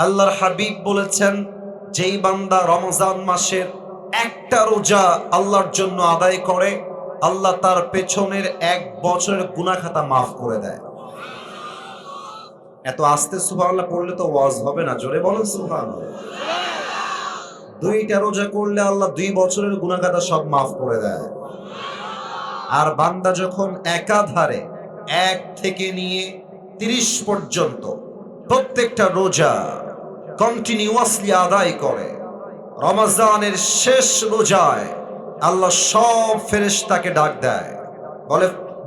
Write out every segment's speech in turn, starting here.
আল্লাহর হাবিব বলেছেন, যেই বান্দা রমজান মাসের একটা রোজা আল্লাহর জন্য আদায় করে, আল্লাহ তার পেছনের 1 বছরের গুনাহ খাতা মাফ করে দেয়। এত আস্তে সুবহানাল্লাহ পড়লে তো ওয়াজ হবে না, জোরে বলেন সুবহানাল্লাহ। 2টা রোজা করলে আল্লাহ 2 বছরের গুনাহ খাতা সব মাফ করে দেয়। আর বান্দা যখন একাধারে 1 থেকে নিয়ে 30 পর্যন্ত প্রত্যেকটা রোজা কন্টিনিউয়াসলি আদায় করে, রমজানের শেষ রোজায় আল্লাহ সব ফেরেশতাকে ডাক দেয়,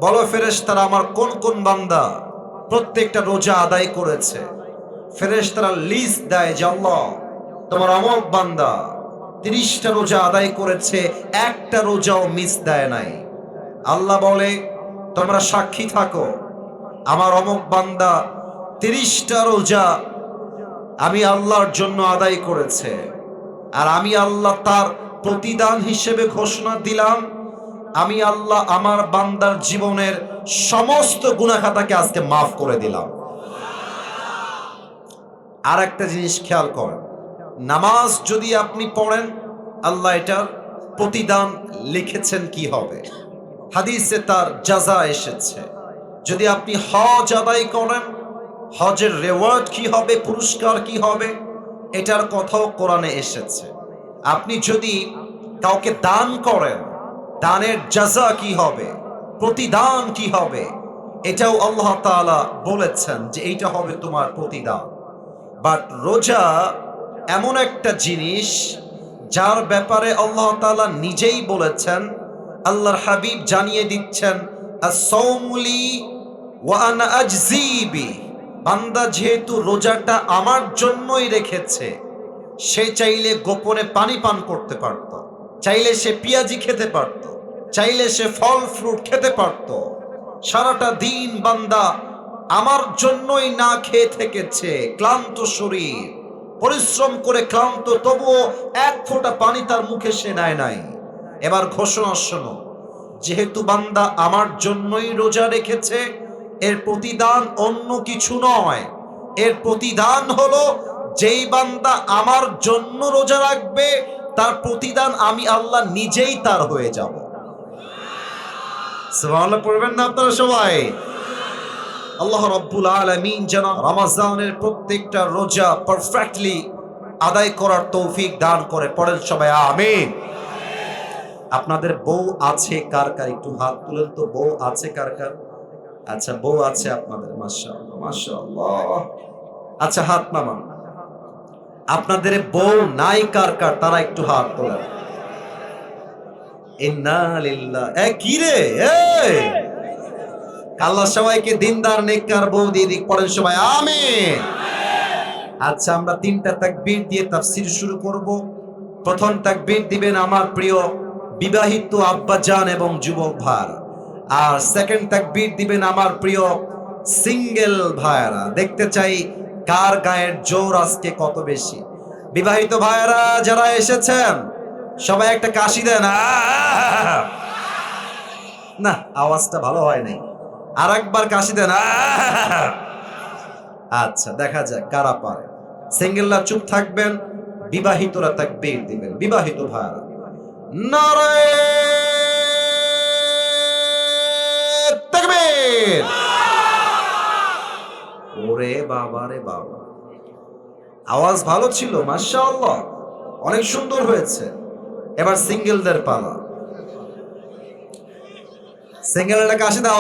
বলো ফেরেশতারা আমার কোন কোন বান্দা প্রত্যেকটা রোজা আদায় করেছে। ফেরেশতারা লিস্ট দেয় যে আল্লাহ তোমার অমুক বান্দা 30টা রোজা আদায় করেছে, একটা রোজাও মিস দেয় নাই। আল্লাহ বলে তোমরা সাক্ষী থাকো, আমার অমুক বান্দা 30টা রোজা আমি আল্লাহর জন্য আদায় করেছে, আর আমি আল্লাহ তার প্রতিদান হিসেবে ঘোষণা দিলাম, আমি আল্লাহ আমার বান্দার জীবনের সমস্ত গুনাহ খাতাকে আজকে মাফ করে দিলাম। আর একটা জিনিস খেয়াল করেন, নামাজ যদি আপনি পড়েন আল্লাহ এটার প্রতিদান লিখেছেন কি হবে, হাদিসে তার জাযা এসেছে। যদি আপনি হজ আদায় করেন, হজের রিওয়ার্ড কি হবে, পুরস্কার কি হবে, এটার কথাও কোরআনে এসেছে। আপনি যদি কাউকে দান করেন, দানের জাযা কি হবে, প্রতিদান কি হবে, এটাও আল্লাহ তাআলা বলেছেন যে এইটা হবে তোমার প্রতিদান। বাট রোজা এমন একটা জিনিস যার ব্যাপারে আল্লাহ তাআলা নিজেই বলেছেন, আল্লাহর হাবিব জানিয়ে দিচ্ছেন, as-sawmu li wa ana ajzi bi। বান্দা যেহেতু রোজাটা আমার জন্যই রেখেছে, সে চাইলে গোপনে পানি পান করতে পারত, চাইলে সে পেঁয়াজি খেতে পারত, চাইলে সে ফল ফ্রুট খেতে পারত। সারাটা দিন বান্দা আমার জন্যই না খেয়ে থেকেছে, ক্লান্ত শরীর, পরিশ্রম করে ক্লান্ত, তবুও 1 ফোঁটা পানি তার মুখে সে নেয় নাই। এবার ঘোষণা শোনো, যেহেতু বান্দা আমার জন্যই রোজা রেখেছে, এর প্রতিদান অন্য কিছু নয়, এর প্রতিদান হলো যেই বান্দা আমার জন্য রোজা রাখবে, তার প্রতিদান আমি আল্লাহ নিজেই তার হয়ে যাব। সুবহানাল্লাহ পড়বেন না আপনারা সবাই? আল্লাহ রাব্বুল আলামিন যেন রমজানের প্রত্যেকটা রোজা পারফেক্টলি আদায় করার তৌফিক দান করে। পড়েন সবাই আমিন। আপনাদের বউ আছে কার কার, একটু হাত তুলেন তো। বউ আছে কার কার? আচ্ছা, বউ আছে আপনাদের, মাশাআল্লাহ মাশাআল্লাহ। আচ্ছা, হাত নামান। আপনাদের বউ নাই কার কার, তারা একটু হাত তোলেন। ইন্না লিল্লাহ। কি রে, আল্লাহ সবাইকে দিনদার নেককার বউ দিয়ে দিক। পড়েন সবাই আমিন। আচ্ছা, আমরা 3টা তাকবীর দিয়ে তাফসীর শুরু করব। প্রথম তাকবীর দিবেন আমার প্রিয় বিবাহিত আব্বা জান এবং যুবক ভাইরা, আর সেকেন্ড তাকবীর দিবেন আমার প্রিয় সিঙ্গেল ভাইরা। দেখতে চাই কার গায়ের জোর আজকে কত বেশি। বিবাহিত ভাইরা যারা এসেছেন সবাই একটা কাশি দেন। না, আওয়াজটা ভালো হয় নাই, আর একবার কাশি দেন। আচ্ছা, দেখা যাক কারা পারে। সিঙ্গেলরা চুপ থাকবেন, বিবাহিতরা তাকবীর দিবেন। বিবাহিত ভাইরা নারে তাকবীর। ওরে বাবা রে বাবা, আওয়াজ ভালো ছিল, মাশাআল্লাহ, অনেক সুন্দর হয়েছে। এবার সিঙ্গেলদের পালা। সিঙ্গেলরা কাশি দাও।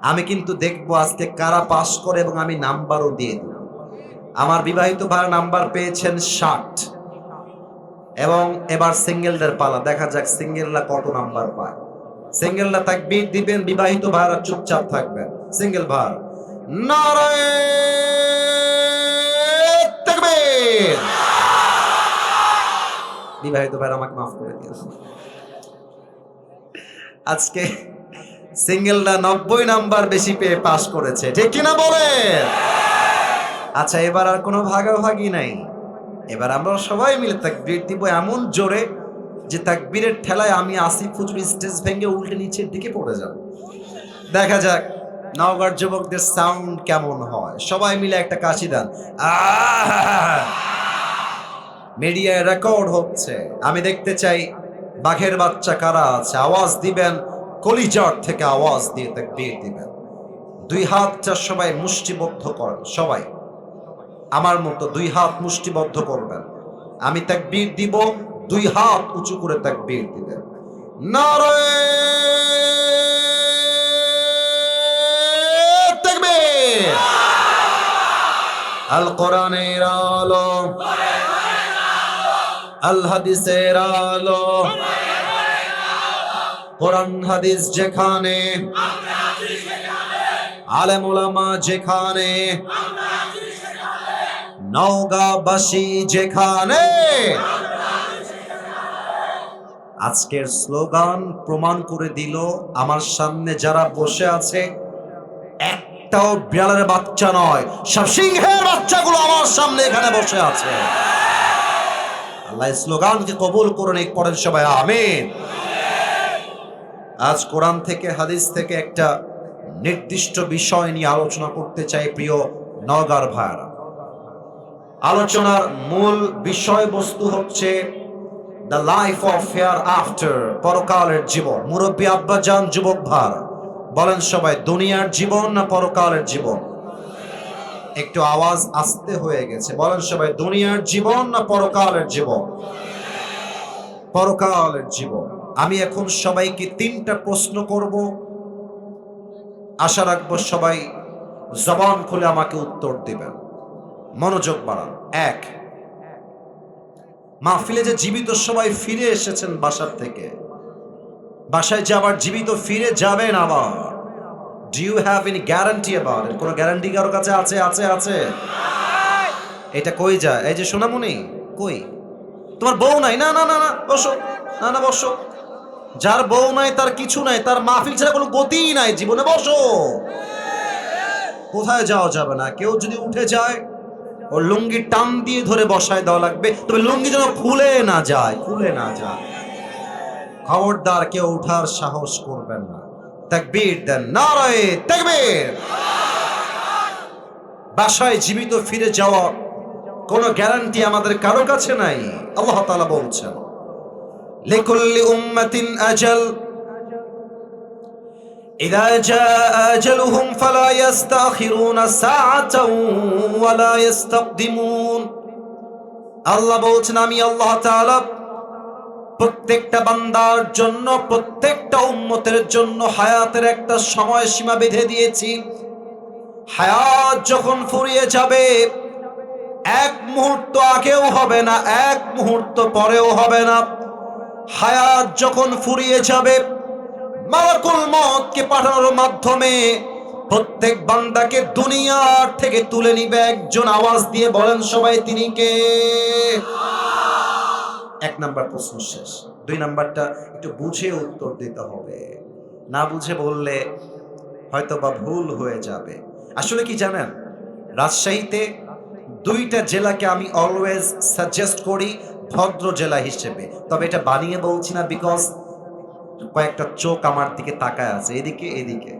আমি কিন্তু দেখবো আজকে কারা পাস করে, এবং আমি নাম্বারও দিয়ে দেব। আমার বিবাহিত ভাইরা নাম্বার পেয়েছেন 60, এবং এবার সিঙ্গেলদের পালা। দেখা যাক সিঙ্গেলরা কত নাম্বার পায়। সিঙ্গেলরা তাকবীর দিবেন, বিবাহিত ভাইরা চুপচাপ থাকবেন। সিঙ্গেল ভাই নারে তাকবীর। বিবাহিত ভাইরা আমাকে মাফ করে দিন। আজকে সিঙ্গেলরা 90 নাম্বার বেশি পেয়ে পাস করেছে, ঠিক কিনা বলেন? আচ্ছা, এবার আর কোনো ভাগাভাগি নাই। এবার আমরা সবাই মিলে তাকবীর দিব এমন জোরে যে তাকবীরের ঠেলায় আমি আসিফ হুজুর স্টেজ ভেঙে উল্টে নিচের দিকে পড়ে যাব। দেখা যাক নওগাঁর যুবকদের সাউন্ড কেমন হয়? সবাই মিলে একটা কাশি দেন। আহ! মিডিয়ায় রেকর্ড হচ্ছে। আমি দেখতে চাই বাঘের বাচ্চা কারা আছে, আওয়াজ দিবেন, কলিজার থেকে আওয়াজ দিয়ে তাকবীর দিবেন। দুই হাতটা সবাই মুষ্টিবদ্ধ করেন, সবাই আমার মতো দুই হাত মুষ্টিবদ্ধ করবেন। আমি তাকবীর দিব, দুই হাত উঁচু করে তাকবীর দিবেন। নারে তাকবীর! আল কোরআনের আলো, আল হাদিসের আলো, কোরআন হাদিস যেখানে, আলেম ওলামা যেখানে, নওগাঁবাসী যেখানে। আজকের স্লোগান প্রমাণ করে দিল আমার সামনে যারা বসে আছে একটাও বিড়ালের বাচ্চা নয়, সব সিংহের বাচ্চাগুলো আমার সামনে এখানে বসে আছে। আল্লাহ স্লোগানকে কবুল করুন, পড়েন সবাই আমিন। আজ কোরআন থেকে হাদিস থেকে একটা নির্দিষ্ট বিষয় নিয়ে আলোচনা করতে চাই প্রিয় নওগাঁর ভাইরা। আলোচনার মূল বিষয়বস্তু হচ্ছে the life of hair after, পরকালের জীবন। মুরব্বী আব্বাজান, যুবক ভাইরা বলেন সবাই, দুনিয়ার জীবন না পরকালের জীবন? একটু আওয়াজ আস্তে হয়ে গেছে, বলেন সবাই, দুনিয়ার জীবন না পরকালের জীবন? পরকালের জীবন। আমি এখন সবাইকে তিনটা প্রশ্ন করব, আশা রাখবো সবাই জবান খুলে আমাকে উত্তর দিবেন। মনোযোগ বাড়ান। এক, মাহফিলে যে জীবিত সবাই ফিরে এসেছেন বাসার থেকে, বাসায় যে আবার জীবিত ফিরে যাবেন আবার, do you have any guarantee about it? কোনো গ্যারান্টি কারো কাছে আছে? আছে আছে এটা কই যায়? এই যে সোনামণি, কই তোমার বউ নাই? না না না না, বসো, না না বসো। যার বউ নাই তার কিছু নাই, তার মাহফিল ছাড়া কোনো গতিই নাই জীবনে, বসো। কোথায় যাওয়া যাবে না। কেউ যদি উঠে যায় ওর লুঙ্গি টান দিয়ে ধরে বসায় দেওয়া লাগবে, তবে লুঙ্গি যেন খুলে না যায়, খুলে না যায়। খবরদার কেউ উঠার সাহস করবেন না। তাকবীর দেন, নারায়ে তাকবীর। বাসায় জীবিত ফিরে যাওয়া কোনো গ্যারান্টি আমাদের কারো কাছে নাই। আল্লাহ তাআলা বলছেন, লিকুল্লি উম্মাতিন আজাল ইযা জাআ আজালুহুম ফালা ইস্তাখিরুনা সাআতাও ওয়ালা ইস্তাকদিমুন। আল্লাহ বলছেন, আমি আল্লাহ তাআলা প্রত্যেকটা বান্দার জন্য, প্রত্যেকটা উম্মতের জন্য হায়াতের একটা সময় সীমা বেঁধে দিয়েছি। হায়াত যখন ফুরিয়ে যাবে, এক মুহূর্ত আগেও হবে না, এক মুহূর্ত পরেও হবে না। হায়াত যখন ফুরিয়ে যাবে, মালাকুল মউতকে পাঠানোর মাধ্যমে প্রত্যেক বান্দাকে দুনিয়ার থেকে তুলে নিবে একজন। আওয়াজ দিয়ে বলেন সবাই, তিনি কে? এক নাম্বার প্রশ্ন শেষ। দুই নাম্বারটা একটু বুঝে উত্তর দিতে হবে, না বুঝে বললে হয়তো বা ভুল হয়ে যাবে। আসলে কি জানেন, রাজশাহীতে দুইটা জেলাকে আমি অলওয়েজ সাজেস্ট করি ভদ্র জেলা হিসেবে, তবে এটা বানিয়ে বলছি না, বিকজ কয়েকটা চোখ আমার দিকে তাকায় আছে, এদিকে এদিকে।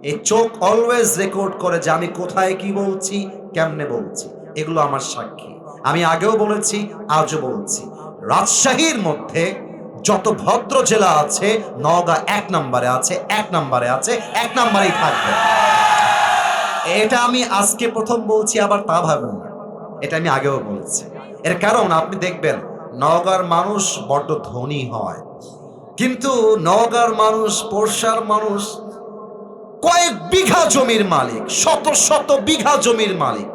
এই চোখ অলওয়েজ রেকর্ড করে যে আমি কোথায় কি বলছি, কেমনে বলছি, এগুলো আমার সাক্ষী। আমি আগেও বলেছি, আজও বলছি, রাজশাহীর মধ্যে যত ভদ্র জেলা আছে, নওগাঁ এক নম্বরে আছে, এক নম্বরে আছে, এক নম্বরেই থাকবে। এটা আমি আজকে প্রথম বলছি, আবার তা ভাবেন না, এটা আমি আগেও বলেছি। এর কারণ আপনি দেখবেন নওগাঁর মানুষ বড্ড ধনী হয়, কিন্তু নওগাঁর মানুষ, পোরশার মানুষ কয়েক বিঘা জমির মালিক, শত শত বিঘা জমির মালিক,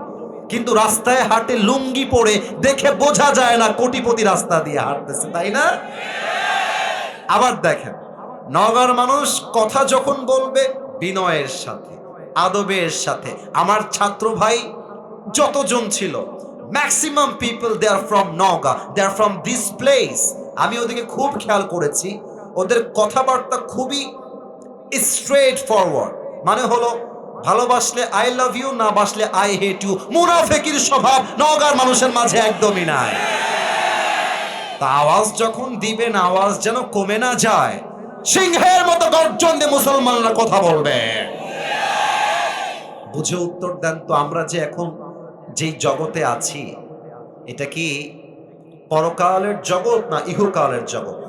কিন্তু রাস্তায় হাঁটে লুঙ্গি পরে, দেখে বোঝা যায় না কোটিপতি রাস্তা দিয়ে হাঁটতেছে, তাই না? আবার দেখেন নওগাঁর মানুষ কথা যখন বলবে বিনয়ের সাথে, আদবের সাথে। আমার ছাত্র ভাই যতজন ছিল, maximum people they are from Naogaon, they are from this place. আমি ওদেরকে খুব খেয়াল করেছি, ওদের কথাবার্তা খুবই স্ট্রেট ফরওয়ার্ড, মানে হলো ভালোবাসলে আই লাভ ইউ, না বাসলে আই হেট ইউ। মুনাফিকের স্বভাব নওগাঁর মানুষের মাঝে একদমই নাই। তা আওয়াজ যখন দিবেন, আওয়াজ যেন কমে না যায়, সিংহের মতো গর্জন দিয়ে মুসলমানরা কথা বলবে। বুঝে উত্তর দেন তো, আমরা যে এখন যেই জগতে আছি এটা কি পরকালের জগৎ না ইহকালের জগৎ?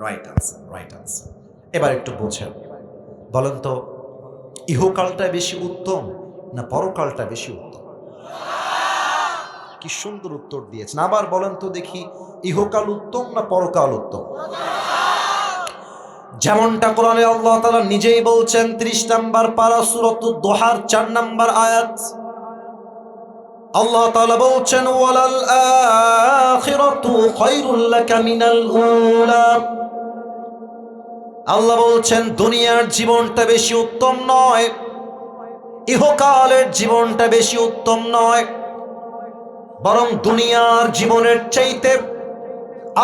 Right answer, right answer. এবার একটু বোঝেন, বলেন তো ইহকালটা বেশি উত্তম না পরকালটা বেশি উত্তম? কি সুন্দর উত্তর দিয়েছেন। আবার বলেন তো দেখি, ইহকাল উত্তম না পরকাল উত্তম? যেমনটা কোরআনে আল্লাহ তাআলা নিজেই বলছেন 30 নম্বর পারা সূরাতুদ দোহার 4 নম্বর আয়াত, আল্লাহ তাআলা বলছেন ওয়ালাল আখিরাতু খায়রুল লাকা মিনাল উলা। আল্লাহ বলছেন দুনিয়ার জীবনটা বেশি উত্তম নয়, ইহকালের জীবনটা বেশি উত্তম নয়, বরং দুনিয়ার জীবনের চাইতে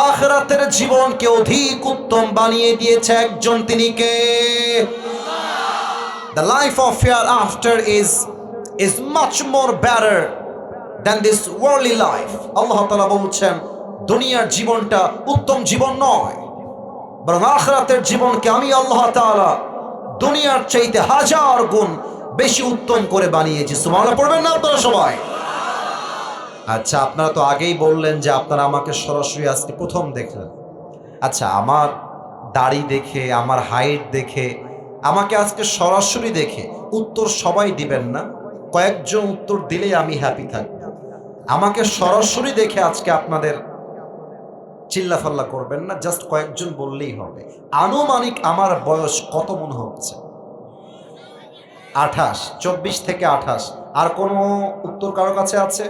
আখিরাতের জীবনকে অধিক উত্তম বানিয়ে দিয়েছে একজন, তিনি কে? The life of hereafter is much more better than this worldly life. আল্লাহ তাআলা বলছেন দুনিয়ার জীবনটা উত্তম জীবন নয়, বরং আখিরাতের জীবনকে আমি আল্লাহ তাআলা দুনিয়ার চাইতে 1000 গুণ বেশি উত্তম করে বানিয়েছি। সুবহানাল্লাহ পড়বেন না আপনারা সবাই? আচ্ছা, আপনারা তো আগেই বললেন যে আপনারা আমাকে সরাসরি আজকে প্রথম দেখলেন। আচ্ছা, আমার দাড়ি দেখে, আমার হাইট দেখে, আমাকে আজকে সরাসরি দেখে উত্তর সবাই দিবেন না, কয়েকজন উত্তর দিলেই আমি হ্যাপি থাকব। আমাকে সরাসরি দেখে আজকে আপনাদের চিল্লাফাল্লা করবেন না, জাস্ট কয়েকজন বললেই হবে। আনুমানিক আমার বয়স কত মনে হচ্ছে? 28, 24 থেকে 28। আর কোনো উত্তর কারো কাছে আছে?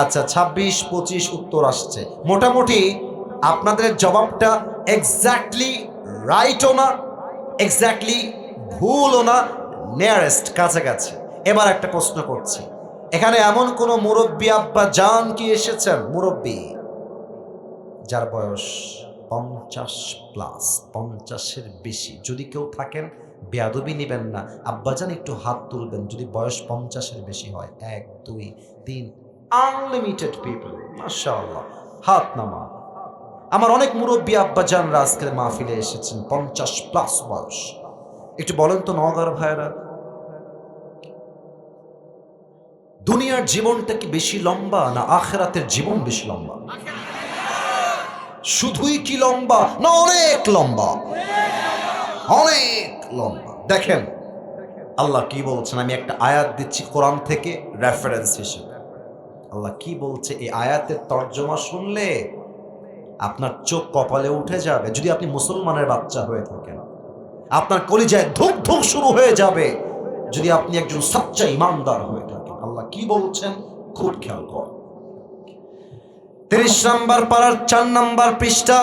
আচ্ছা, 26, 25 উত্তর আসছে। মোটামুটি আপনাদের জবাবটা এক্স্যাক্টলি রাইটও না, এক্স্যাক্টলি ভুলও না, নিয়ারেস্ট, কাছাকাছি। এবার একটা প্রশ্ন করছি, এখানে এমন কোন মুরব্বী আব্বা জান কি এসেছেন, মুরব্বী যার বয়স 50 প্লাস, 50-এর বেশি? যদি কেউ থাকেন বেয়াদবি নিবেন না, আব্বাজান একটু হাত তুলবেন যদি বয়স 50-এর বেশি হয়। 1, 2, 3, আনলিমিটেড পিপল, মাশাআল্লাহ, হাত নামা। আমার অনেক মুরব্বী আব্বাজানরা আজকের মাহফিলে এসেছেন 50 প্লাস বয়স। একটু বলেন তো নওগাঁর ভাইরা, দুনিয়ার জীবনটা কি বেশি লম্বা না আখিরাতের জীবন বেশি লম্বা? শুধুই কি লম্বা না অনেক লম্বা? অনেক লম্বা। দেখেন আল্লাহ কি বলছেন, আমি একটা আয়াত দিচ্ছি কোরআন থেকে রেফারেন্স হিসেবে। আল্লাহ কি বলছে, এই আয়াতের তর্জমা শুনলে আপনার চোখ কপালে উঠে যাবে। যদি আপনি মুসলমানের বাচ্চা হয়ে থাকেন, আপনার কলিজায় ধুক ধুক শুরু হয়ে যাবে যদি আপনি একজন সচ্চা ইমানদার হয়ে থাকেন। আল্লাহ কি বলছেন খুব খেয়াল কর। 30 নম্বর পারার 4 নম্বর পৃষ্ঠা,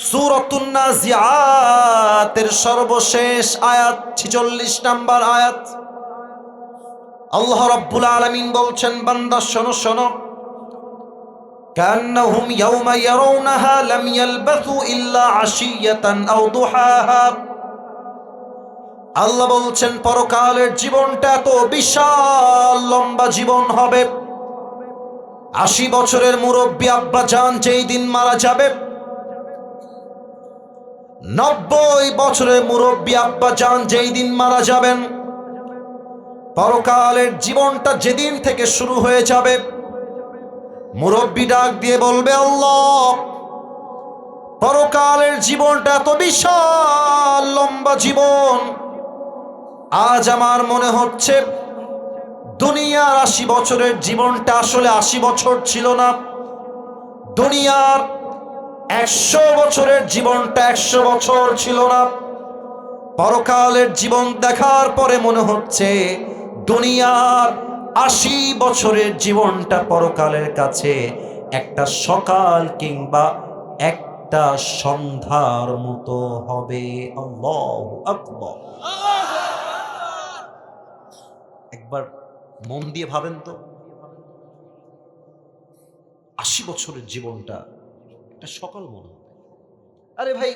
সূরাতুন নাজিআতের সর্বশেষ আয়াত 46 নম্বর আয়াত। আল্লাহ রাব্বুল আলামিন বলছেন, বান্দা শোনো শোনো, কান্নাহুম ইয়াওমা ইয়ারাউনাহা লাম ইয়ালবাসু ইল্লা আশিয়াতান আও দুহাহা। আল্লাহ বলছেন পরকালের জীবনটা এত বিশাল লম্বা জীবন হবে। 80 বছরের মুরব্বী আব্বা জান যেই দিন মারা যাবে, 90 বছরের মুরব্বী আব্বা জান যেই দিন মারা যাবেন, পরকালের জীবনটা যেদিন থেকে শুরু হয়ে যাবে, মুরব্বী ডাক দিয়ে বলবে, আল্লাহ পরকালের জীবনটা এত বিশাল লম্বা জীবন, আজ আমার মনে হচ্ছে দুনিয়ার 80 বছরের জীবনটা আসলে 80 বছর ছিল না, দুনিয়ার 100 বছরের জীবনটা 100 বছর ছিল না। পরকালের জীবন দেখার পরে মনে হচ্ছে দুনিয়ার 80 বছরের জীবনটা পরকালের কাছে একটা সকাল কিংবা একটা সন্ধ্যার মতো হবে। আল্লাহু আকবার। একবার মন দিয়ে ভাবেন তো, 80 বছরের জীবনটা একটা সকাল মনে হবে। আরে ভাই,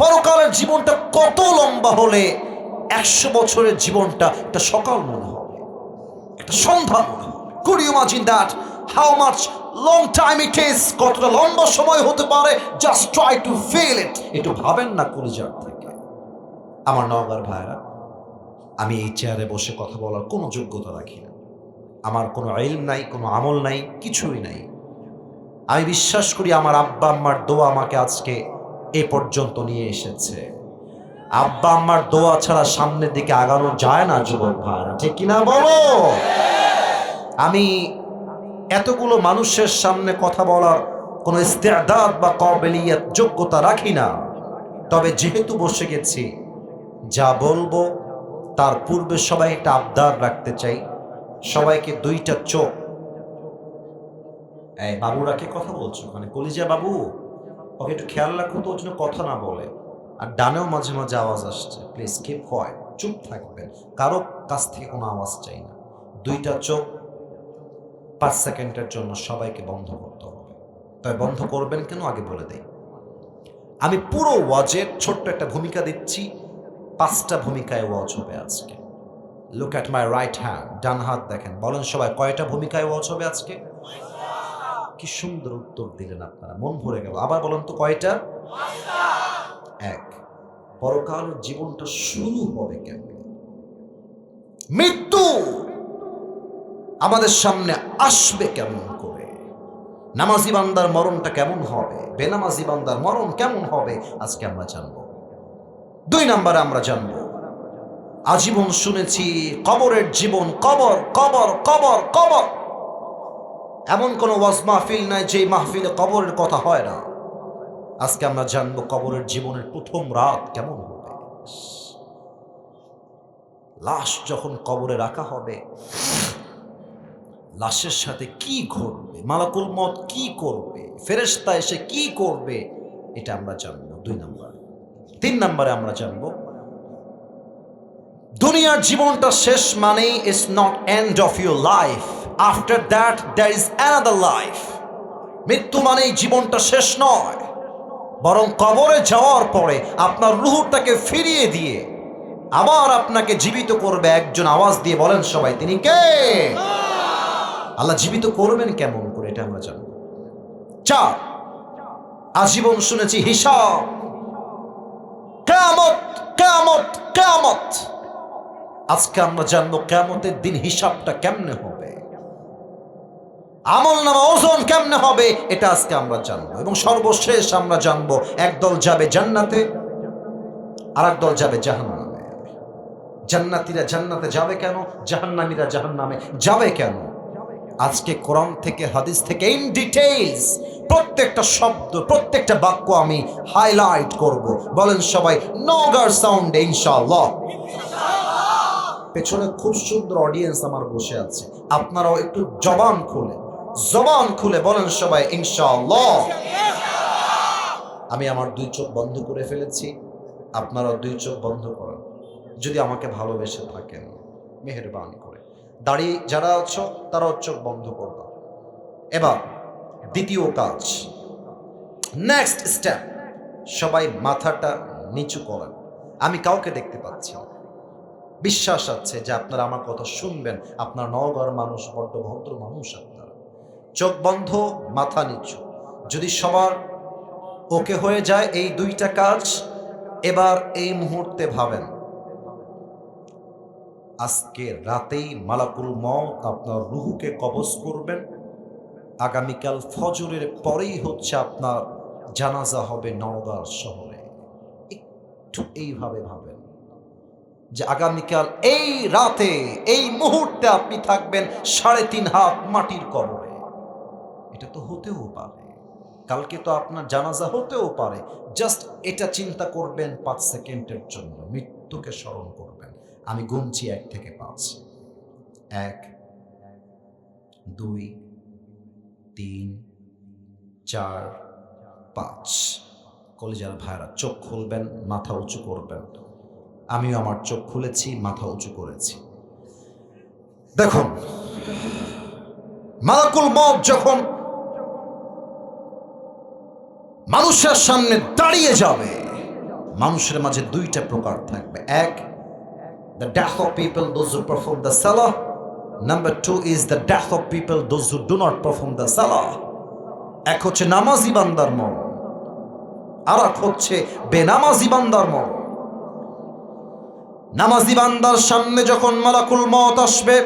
পরকালের জীবনটা কত লম্বা হলে 100 বছরের জীবনটা একটা সকাল মনে হবে, একটা সন্ধ্যা মনে হবে? Could you imagine that? How much long time it is? কতটা লম্বা সময় হতে পারে? Just try to feel it. একটু ভাবেন না কলিজার থেকে। আমার নওগাঁর ভাইরা, আমি এই চেয়ারে বসে কথা বলার কোনো যোগ্যতা রাখি না। আমার কোনো ইলম নাই, কোনো আমল নাই, কিছুই নাই। আমি বিশ্বাস করি আমার আব্বা আম্মার দোয়া আমাকে আজকে এ পর্যন্ত নিয়ে এসেছে। আব্বা আম্মার দোয়া ছাড়া সামনের দিকে আগানো যায় না যুবক ভাইরা, ঠিক কিনা বলো? আমি এতগুলো মানুষের সামনে কথা বলার কোনো ইস্তেদাদ বা কাবিলিয়ত যোগ্যতা রাখি না। তবে যেহেতু বসে গেছি, যা বলবো তার পূর্বে সবাই একটা আবদার রাখতে চাই। সবাইকে দুইটা চোখ, এই বাবুরাকে কথা বলছো মানে কলিজা বাবু, ওকে একটু খেয়াল রাখো তো, ওর জন্য কথা না বলে। আর ডানেও মাঝে মাঝে আওয়াজ আসছে, প্লিজ কিপ কোয়াইট, চুপ থাকবেন, কারো কাছ থেকে কোনো আওয়াজ চাই না। দুইটা চোখ 5 সেকেন্ডের জন্য সবাইকে বন্ধ করতে হবে। তবে বন্ধ করবেন কেন আগে বলে দেই। আমি পুরো ওয়াজের ছোট্ট একটা ভূমিকা দিচ্ছি, 5টা ভূমিকায় ওয়াজ হবে আজকে। Look at my right hand, ডান হাত দেখেন, বলেন সবাই কয়টা ভূমিকায় ওয়াজ হবে আজকে? কি সুন্দর উত্তর দিলেন আপনারা, মন ভরে গেল। আবার বলেন তো কয়টা? 1, পরকালের জীবনটা শুরু হবে কেমনে? মৃত্যু আমাদের সামনে আসবে কেমন করে? নামাজি বান্দার মরণটা কেমন হবে? বেনামাজি বান্দার মরণ কেমন হবে? আজকে আমরা জানবো। 2 নম্বরে আমরা জানবো, আজীবন শুনেছি কবরের জীবন, কবর কবর কবর কবর। এমন কোন ওয়াজ মাহফিল নাই যে মাহফিলে কবরের কথা হয় না। আজকে আমরা জানবো কবরের জীবনের প্রথম রাত কেমন হবে। লাশ যখন কবরে রাখা হবে, লাশের সাথে কি ঘটবে, মালাকুল মউত কি করবে, ফেরেশতা এসে কি করবে, এটা আমরা জানবো 2 নম্বরে। 3 নম্বরে আমরা জানবো দুনিয়ার জীবনটা শেষ মানেই is not end of your life, after that there is another life. মৃত্যু মানেই জীবনটা শেষ নয়, বরং কবরে যাওয়ার পরে আপনার রূহটাকে ফিরিয়ে দিয়ে আবার আপনাকে জীবিত করবে একজন। আওয়াজ দিয়ে বলেন সবাই, তিনি কে? আল্লাহ জীবিত করবেন কেমন করে, এটা আমরা জানব। 4, আজীবন শুনেছি হিসাব, কিয়ামত কিয়ামত কিয়ামত। আজকে আমরা জানবো কিয়ামতের দিন হিসাবটা কেমনে হবে, আমলনামা ওজন কেমনে হবে, এটা আজকে আমরা জানবো। এবং সর্বশেষ আমরা জানবো একদল যাবে জান্নাতে, আর একদল যাবে জাহান্নামে। জান্নাতীরা জান্নাতে যাবে কেন, জাহান্নামীরা জাহান্নামে যাবে কেন? আজকে কোরআন থেকে হাদিস থেকে ইন ডিটেইলস প্রত্যেকটা শব্দ, প্রত্যেকটা বাক্য আমি হাইলাইট করব। বলেন সবাই নওগাঁর সাউন্ডে ইনশাআল্লাহ। পেছনে খুব সুন্দর অডিয়েন্স আমার বসে আছে, আপনারাও একটু জবান খুলে বলেন সবাই ইনশাআল্লাহ। আমি আমার 2 চোখ বন্ধ করে ফেলেছি, আপনারাও 2 চোখ বন্ধ করেন যদি আমাকে ভালোবেসে থাকেন, মেহেরবানি করে। দাঁড়িয়ে যারা আছো তারাও চোখ বন্ধ করবা। এবার দ্বিতীয় কাজ, নেক্সট স্টেপ, সবাই মাথাটা নিচু করেন। আমি কাউকে দেখতে পাচ্ছি না, বিশ্বাস আছে যে আপনারা আমার কথা শুনবেন। আপনার নওগাঁর মানুষ, বড্ড ভদ্র মানুষ আপনারা। চোখ বন্ধ, মাথা নিচু। যদি সবার ওকে হয়ে যায় এই 2টা কাজ, এবার এই মুহূর্তে ভাবেন আজকে রাতেই মালাকুল মউত আপনার রূহকে কবজ করবেন। আগামীকাল ফজরের পরেই হচ্ছে আপনার জানাজা হবে নওগাঁ শহরে। একটু এইভাবে ভাবেন যে আগামীকাল এই রাতে, এই মুহূর্তে আপনি থাকবেন 3.5 হাত মাটির কবরে। এটা তো হতেও পারে, কালকে তো আপনার জানাজা হতেও পারে। জাস্ট এটা চিন্তা করবেন 5 সেকেন্ডের জন্য, মৃত্যুকে স্মরণ করবেন। আমি গুনছি 1 থেকে 5। 1, 2, 3, 4, 5। কলিজার ভাইরা চোখ খুলবেন, মাথা উঁচু করবেন। আমিও আমার চোখ খুলেছি, মাথা উঁচু করেছি। দেখুন, মালাকুল মউত যখন মানুষের সামনে দাঁড়িয়ে যাবে, মানুষের মাঝে 2টা প্রকার থাকবে। 1, the death of people, those who perform the salah. Number 2 is the death of people, those who do not perform the salah. এক হচ্ছে নামাজি বান্দার মরণ, আর এক হচ্ছে বেনামাজি বান্দার মরণ। নামাজি বান্দার সামনে যখন মালাকুল মউত আসবে,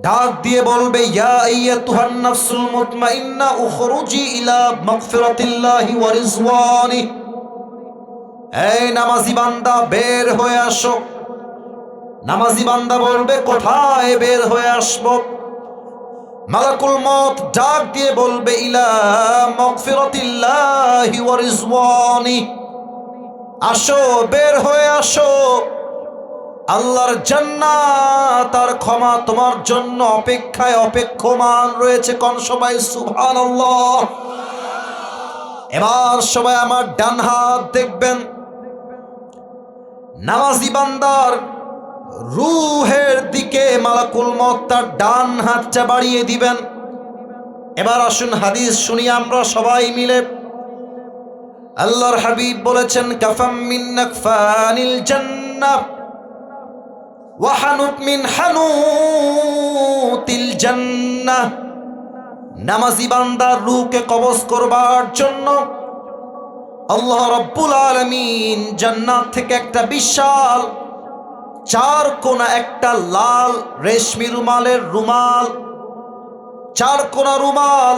ডাক দিয়ে বলবে, ইয়া আইয়াতুহান নাফসুল মুতমাইন্না উখরুজি ইলা মাগফিরাতিল্লাহি ওয়া রিজওয়ানি। এই নামাজি বান্দা, বের হয়ে আসো। নামাজি বান্দা বলবে, কোথায় বের হয়ে আসবো? মালাকুল মউত ডাক দিয়ে বলবে, ইলা মাগফিরাতিল্লাহি ওয়া রিজওয়ানি। আসো, বের হয়ে আসো। আল্লাহর জান্নাত আর ক্ষমা তোমার জন্য অপেক্ষায় অপেক্ষমান রয়েছে। কোন সবাই সুবহানাল্লাহ। এবার সবাই আমার ডান হাত দেখবেন। নামাজি বান্দার রূহের দিকে মালাকুল মউত তার ডান হাতটা বাড়িয়ে দিবেন। এবার আসুন হাদিস শুনি আমরা সবাই মিলে। আল্লাহর হাবিব বলেছেন, কাফাম মিন নাকফানিল জান্নাহ ওয়া হানুত মিন হানুতিল জান্নাহ। নামাজি বান্দার রূহকে কবজ করবার জন্য আল্লাহ রাব্বুল আলামিন জান্নাত থেকে একটা বিশাল চার কোনা একটা লাল রেশমি রুমালের রুমাল, চার কোনা রুমাল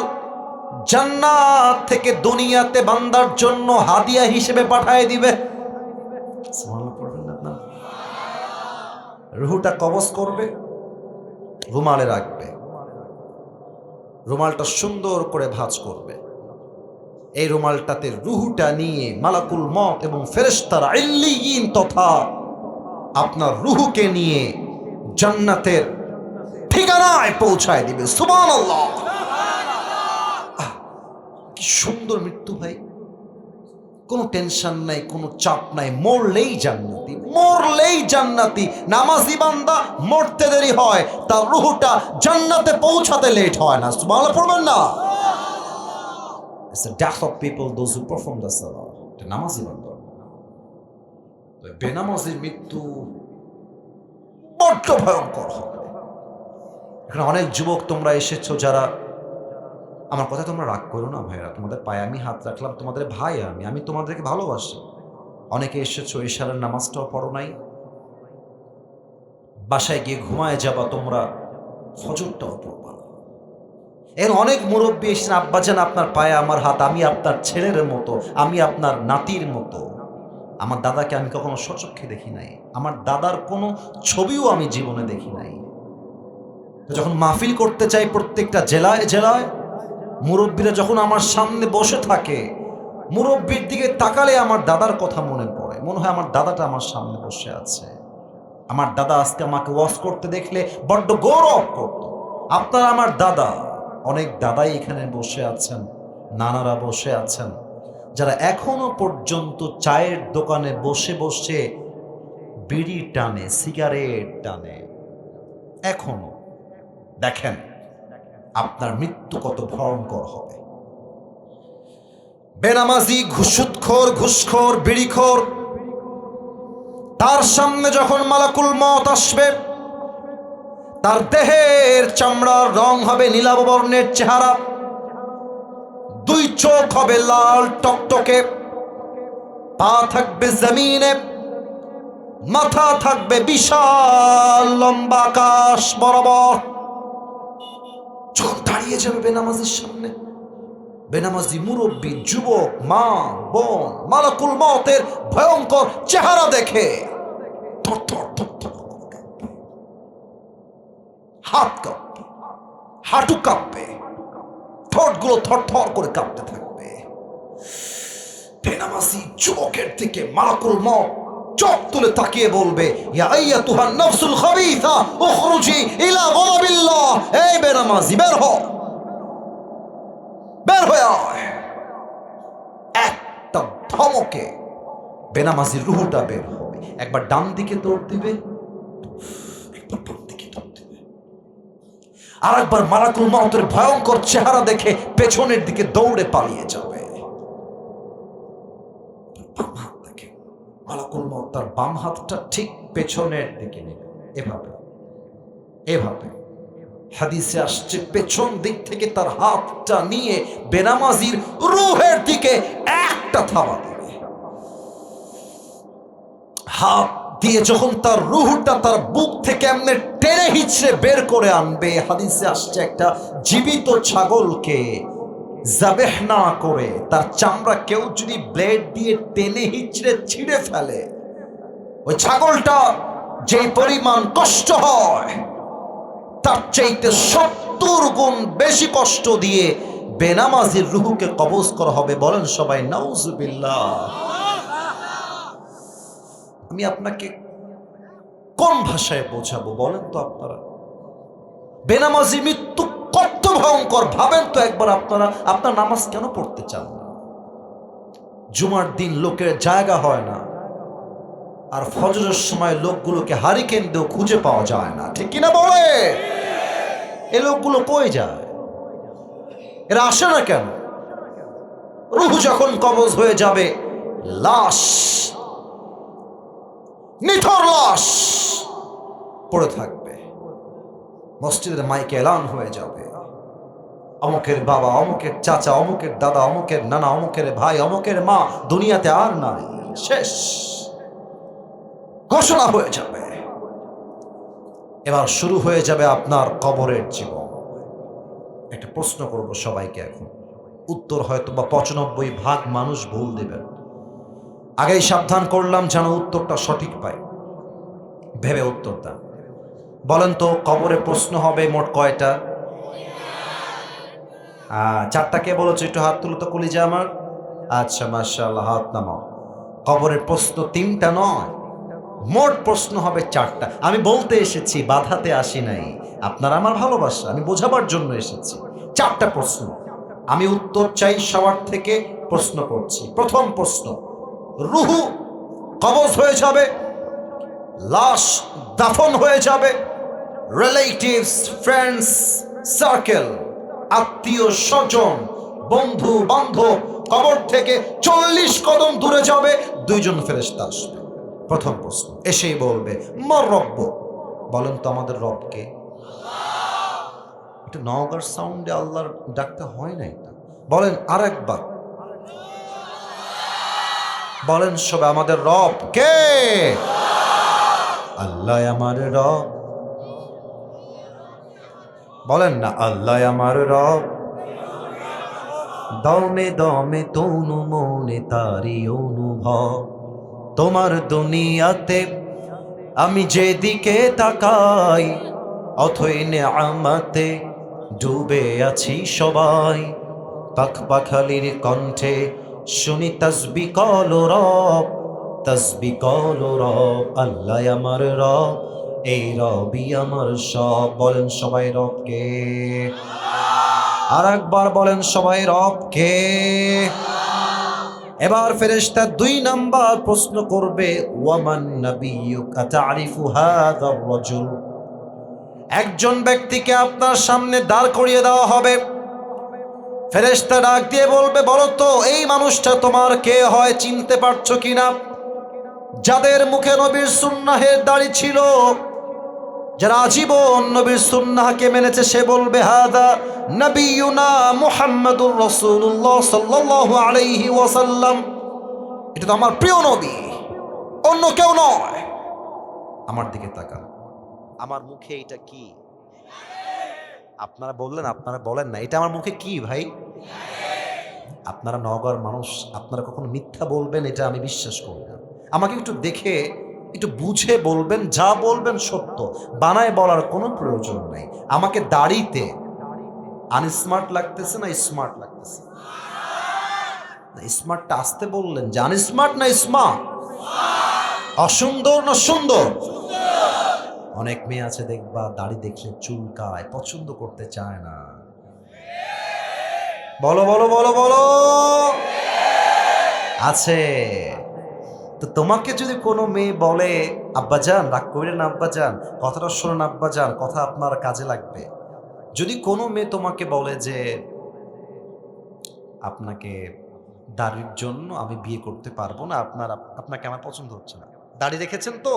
জান্নাত থেকে দুনিয়াতে বান্দার জন্য হাদিয়া হিসেবে পাঠিয়ে দিবে। সুবহানাল্লাহ পড়বেন না আপনারা? রূহটা কবজ করবে, রুমালে রাখবে, রুমালটা সুন্দর করে ভাঁজ করবে। এই রুমালটাতে রূহটা নিয়ে মালাকুল মউত এবং ফেরেশতারা ইল্লিয়িন তথা আপনার রূহকে নিয়ে জান্নাতের ঠিকানায় পৌঁছায় দিবে। সুবহানাল্লাহ। কি সুন্দর মৃত্যু ভাই, কোনো টেনশন নাই, কোনো চাপ নাই, মরলেই জান্নাতি, মরলেই জান্নাতি। নামাজি বান্দা মরতে দেরি হয়, তার রূহটা জান্নাতে পৌঁছাতে লেট হয় না। সুবহানাল্লাহ পড়বেন না? It's the death of people, those who perform the salah. এটা নামাজি বান্দা। তো বেনামাজির মৃত্যু বড্ড ভয়ঙ্কর হবে। এখানে অনেক যুবক তোমরা এসেছো যারা, আমার কথা তোমরা রাগ করো না ভাইরা, তোমাদের পায়ে আমি হাত রাখলাম, তোমাদের ভাই আমি তোমাদেরকে ভালোবাসি। অনেকে এসেছো ইশারার নামাজটাও পড়ো নাই, বাসায় গিয়ে ঘুমায় যাবা তোমরা, ফজরটাও পড়বা না। এর অনেক মুরব্বী এসেছেন, আব্বাজান আপনার পায়ে আমার হাত, আমি আপনার ছেলের মতো, আমি আপনার নাতির মতো। আমার দাদাকে আমি কখনো সচক্ষে দেখি নাই, আমার দাদার কোনো ছবিও আমি জীবনে দেখি নাই। তো যখন মাহফিল করতে চাই প্রত্যেকটা জেলায় জেলায়, মুরব্বীরা যখন আমার সামনে বসে থাকে, মুরব্বীর দিকে তাকালে আমার দাদার কথা মনে পড়ে, মনে হয় আমার দাদাটা আমার সামনে বসে আছে। আমার দাদা আজকে আমাকে ওয়াজ করতে দেখলে বড্ড গৌরব করত। আপনারা আমার দাদা, অনেক দাদাই এখানে বসে আছেন, নানারা বসে আছেন, যারা এখনো পর্যন্ত চায়ের দোকানে বসে বসে বিড়ি টানে, সিগারেট টানে। এখনো দেখেন আপনার মৃত্যু কত ভয়ঙ্কর হবে। বেনামাজি, ঘুষখোর, ঘুষখোর, বিড়িখোর, তার সামনে যখন মালাকুল মউত আসবে, তার দেহের চামড়ার রং হবে নীলাভ বর্ণের চেহারা, দুই চোখ হবে লাল টকটকে, পা থাকবে জমিনে, মাথা থাকবে বিশাল লম্বা আকাশ বরাবর। যখন দাঁড়িয়ে যাবে বেনামাজির সামনে, বেনামাজি, মুরব্বী, যুবক, মা, বোন, মালাকুল মউতের ভয়ঙ্কর চেহারা দেখে থরথর থরথর কাঁপবে, হাত কাঁপবে, হাঁটু কাঁপবে, ঠোঁটগুলো থরথর করে কাঁপতে থাকবে। বেনামাজি যুবকের দিকে মালাকুল মউত চোখ তুলে তাকিয়ে বলবে, ইয়া আইয়াতুহান নাফসুল খাবিসা উখরুজি ইলা গাদাবিল্লাহ। এই বেনামাজি, বের হ, বের হয়ে আয়। একটা ধমকে বেনামাজির রূহটা বের হবে। একবার ডান দিকে দৌড় দিবে, একবার বাম দিকে দৌড় দিবে, আর একবার মালাকুল মউতের ভয়ঙ্কর চেহারা দেখে পেছনের দিকে দৌড়ে পালিয়ে যাবে। বাম হাত দেখে মালাকুল মউত তার বাম হাতটা ঠিক পেছনের দিকে নেবে, এভাবে এভাবে। হাদিসে আসছে পেছন দিক থেকে তার হাতটা নিয়ে বেনামাজির রূহের দিকে একটা থাবা দিবে। হাত দিয়ে যখন তার রুহটা তার বুক থেকে এমনি টেনে হিচড়ে বের করে আনবে, হাদিসে আসছে একটা জীবিত ছাগলকে জাবেহ না করে তার চামড়া কেউ যদি ব্লেড দিয়ে টেনে হিচড়ে ছিঁড়ে ফেলে, ওই ছাগলটা যে পরিমাণ কষ্ট হয় তার চাইতে 70 গুণ বেশি কষ্ট দিয়ে বেনামাজির রুহুকে কবজ করা হবে। বলেন সবাই নাউজুবিল্লাহ। আমি আপনাকে কোন ভাষায় বোঝাবো বলেন তো আপনারা? বেনামাজি মৃত্যু কত ভয়ঙ্কর ভাবেন তো একবার আপনারা। আপনার নামাজ কেন পড়তে চান না? জুমার দিন লোকের জায়গা হয় না, আর ফজরের সময় লোকগুলোকে হারিকেন দিয়েও খুঁজে পাওয়া যায় না, ঠিক কিনা বলে? এই লোকগুলো কই যায়? এরা আসে না কেন? রূহ যখন কবজ হয়ে যাবে, লাশ, নিথর লাশ পড়ে থাকবে, মসজিদের মাইকে এলান হয়ে যাবে, অমুকের বাবা, অমুকের চাচা, অমুকের দাদা, অমুকের নানা, অমুকের ভাই, অমুকের মা দুনিয়াতে আর নাই, শেষ ঘোষণা হয়ে যাবে। এবার শুরু হয়ে যাবে আপনার কবরের জীবন। একটা প্রশ্ন করব সবাইকে এখন, উত্তর হয়তো বা 95% মানুষ ভুল দেবেন। আগেই সাবধান করলাম যেন উত্তরটা সঠিক পাই, ভেবে উত্তর দেন। বলেন তো কবরে প্রশ্ন হবে মোট কয়টা? 4টা। কে বলেছে একটু হাত তুলো তো কলিজা আমার। আচ্ছা মাশাআল্লাহ, হাত নামাও। কবরের প্রশ্ন 3টা নয়, মোট প্রশ্ন হবে 4টা। আমি বলতে এসেছি, বাধাতে আসি নাই। আপনারা আমার ভালোবাসা, আমি বোঝাবার জন্য এসেছি। 4টা প্রশ্ন, আমি উত্তর চাই সবার থেকে। প্রশ্ন করছি। প্রথম প্রশ্ন, রুহু কবজ হয়ে যাবে, লাশ দাফন হয়ে যাবে, রিলেটিভস, ফ্রেন্ডস, সার্কেল, আত্মীয় স্বজন, বন্ধু বান্ধব কবর থেকে 40 কদম দূরে যাবে, 2জন ফেরেশতা আসবে। প্রথম প্রশ্ন, এসেই বলবে মার রব্ব। বলেন তো আমাদের রবকে? একটু নওগাঁর সাউন্ডে আল্লাহর ডাকতে হয় না এটা? বলেন আর একবার, বলেন সবাই আমাদের রব কে? আল্লাহ আমার রব। বলেন না, আল্লাহ আমার রব। দমে দমে তনু মনে তারি অনুভব, তোমার দুনিয়াতে আমি যেদিকে তাকাই, অথই নেয়ামতে ডুবে আছি সবাই। পাখ পাখালির কণ্ঠে শুনি তসবি কল রব, তসবি কল রব। আল্লাহ আমার রব, এই রবই আমার সব। বলেন সবাই রবকে। আর একবার বলেন সবাই রবকে। এবার ফেরেশতা 2 নাম্বার প্রশ্ন করবে, ওয়ামান নাবিয়্যুকা তা'রিফু হাযার রাজুল। একজন ব্যক্তিকে আপনার সামনে দাঁড় করিয়ে দেওয়া হবে। ফেরেশতা ডাক দিয়ে বলবে, বলো তো এই মানুষটা তোমার কে হয়, চিনতে পারছো কিনা? যাদের মুখে নবীর সুন্নাহের দাড়ি ছিল, যারা আজীবন নবীর সুন্নাহকে মেনেছে, সে বলবে হাদা নবিয়ুনা মুহাম্মাদুর রাসূলুল্লাহ সাল্লাল্লাহু আলাইহি ওয়াসাল্লাম। এটা তো আমার প্রিয় নবী, অন্য কেউ নয়। আমার দিকে তাকান, আমার মুখে এটা কি? আপনারা বললেন, আপনারা বলেন না, এটা আমার মুখে কি ভাই? আপনারা নওগাঁর মানুষ, আপনারা কখনো মিথ্যা বলবেন এটা আমি বিশ্বাস করি না। আমাকে একটু দেখে একটু বুঝে বলবেন, যা বলবেন সত্য, বানায় বলার কোনো প্রয়োজন নেই। আমাকে দাড়িতে আনস্মার্ট লাগতেছে না স্মার্ট লাগতেছে? স্মার্টটা আসতে বললেন যে আনস্মার্ট না স্মার্ট? অসুন্দর না সুন্দর? অনেক মেয়ে আছে দেখবা দাড়ি দেখলে চুলকায়, পছন্দ করতে চায় না। বলো বলো বলো বলো, আছে। তো তোমাকে যদি কোনো মেয়ে বলে আব্বাজান, রাগ কইরেন না আব্বাজান, কথাটা শোনেন আব্বাজান, কথা আপনার কাজে লাগবে। যদি কোনো মেয়ে তোমাকে বলে যে আপনাকে দাড়ির জন্য আমি বিয়ে করতে পারবো না, আপনাকে আমার পছন্দ হচ্ছে না, দাড়ি রেখেছেন তো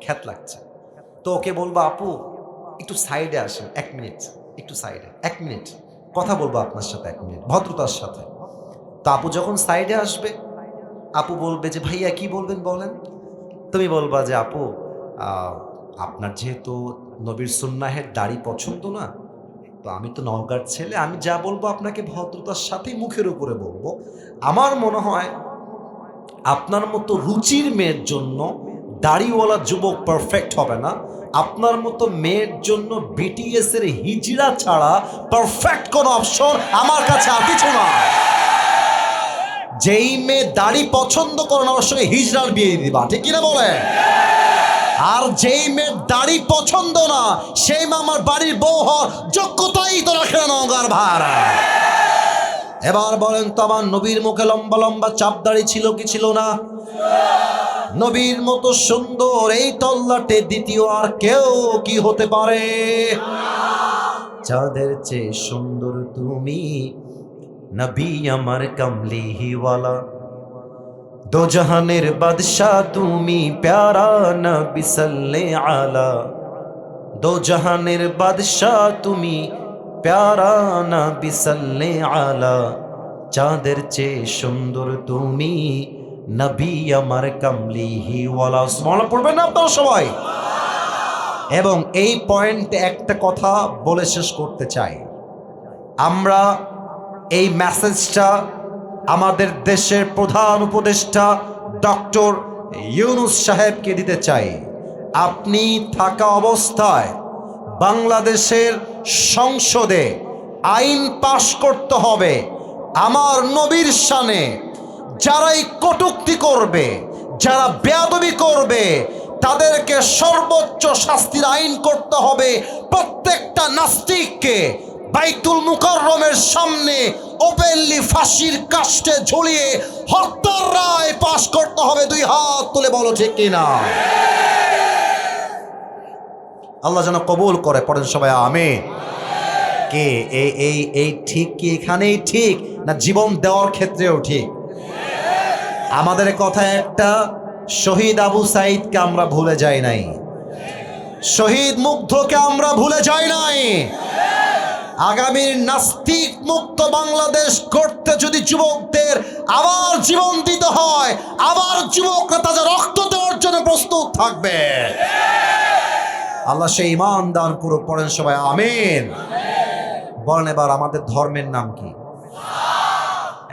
খ্যাত লাগছে, তো ওকে বলবো আপু একটু সাইডে আসেন 1 মিনিট, একটু সাইডে 1 মিনিট কথা বলবো আপনার সাথে, 1 মিনিট ভদ্রতার সাথে। তো আপু যখন সাইডে আসবে, আপু বলবে যে ভাইয়া কি বলবেন বলেন। তুমি বলবা যে আপু আপনার যেহেতু নবীর সুন্নাহের দাড়ি পছন্দ না, তো আমি তো নওগাঁর ছেলে, আমি যা বলবো আপনাকে ভদ্রতার সাথেই মুখের উপরে বলবো। আমার মনে হয় আপনার মতো রুচির মেয়ের জন্য দাড়িওয়ালা যুবক পারফেক্ট হবে না। আপনার মতো মেয়ের জন্য বিটিএস এর হিজড়া ছাড়া পারফেক্ট কোনো অপশন আমার কাছে আর কিছু না। যেই মেয়ে দাড়ি পছন্দ করে না, ওর সঙ্গে হিজড়ার বিয়ে দিবা, ঠিক কিনা বলে? আর যেই মেয়ের দাড়ি পছন্দ না, সেই মা আমার বাড়ির বউ হওয়ার যোগ্যতাই তো রাখে না নওগাঁর ভাড়া। এবার বলেন তো, আমার নবীর মুখে লম্বা লম্বা চাপ দাড়ি ছিল কি ছিল না? নবীর মতো সুন্দর এই তল্লাটে দ্বিতীয় আর কেউ কি হতে পারে? চাঁদের চেয়ে সুন্দর তুমি, নবী আমার কামলিওয়ালা, দো জাহানের বাদশাহ তুমি, প্যারা নবী সাল্লে আলা। দো জাহানের বাদশাহ তুমি, প্যারা নবী সাল্লে আলা। চাঁদের চেয়ে সুন্দর তুমি, নবী আমার কামলিওয়ালা। সুবহানাল্লাহ পড়বেন না আপনারা সবাই? এবং এই পয়েন্টে একটা কথা বলে শেষ করতে চাই। আমরা এই মেসেজটা আমাদের দেশের প্রধান উপদেষ্টা ডক্টর ইউনূস সাহেবকে দিতে চাই। আপনি থাকা অবস্থায় বাংলাদেশের সংসদে আইন পাশ করতে হবে, আমার নবীর শানে যারাই কটূক্তি করবে, যারা বেয়াদবি করবে, তাদেরকে সর্বোচ্চ শাস্তির আইন করতে হবে। প্রত্যেকটা নাস্তিককে বাইতুল মুকাররমের সামনে ওপেনলি ফাঁসির কাস্টে ঝুলিয়ে হত্যার রায় পাশ করতে হবে। দুই হাত তুলে বলো ঠিক কিনা? আল্লাহ যেন কবুল করে, পড়েন সবাই আমিন। কে এই ঠিক কি এখানেই ঠিক, না জীবন দেওয়ার ক্ষেত্রেও ঠিক? আমাদের কথায় একটা, শহীদ আবু সাইদকে আমরা ভুলে যাই নাই, শহীদ মুগ্ধকে আমরা ভুলে যাই নাই। আগামীর নাস্তিক মুক্ত বাংলাদেশ করতে যদি যুবকদের আবার জীবন দিতে হয়, আবার যুবকরা তাদের রক্ত দেওয়ার জন্য প্রস্তুত থাকবে। আল্লাহ সেই ঈমান দান করুক, পড়েন সবাই আমিন। বলেন এবার আমাদের ধর্মের নাম কি?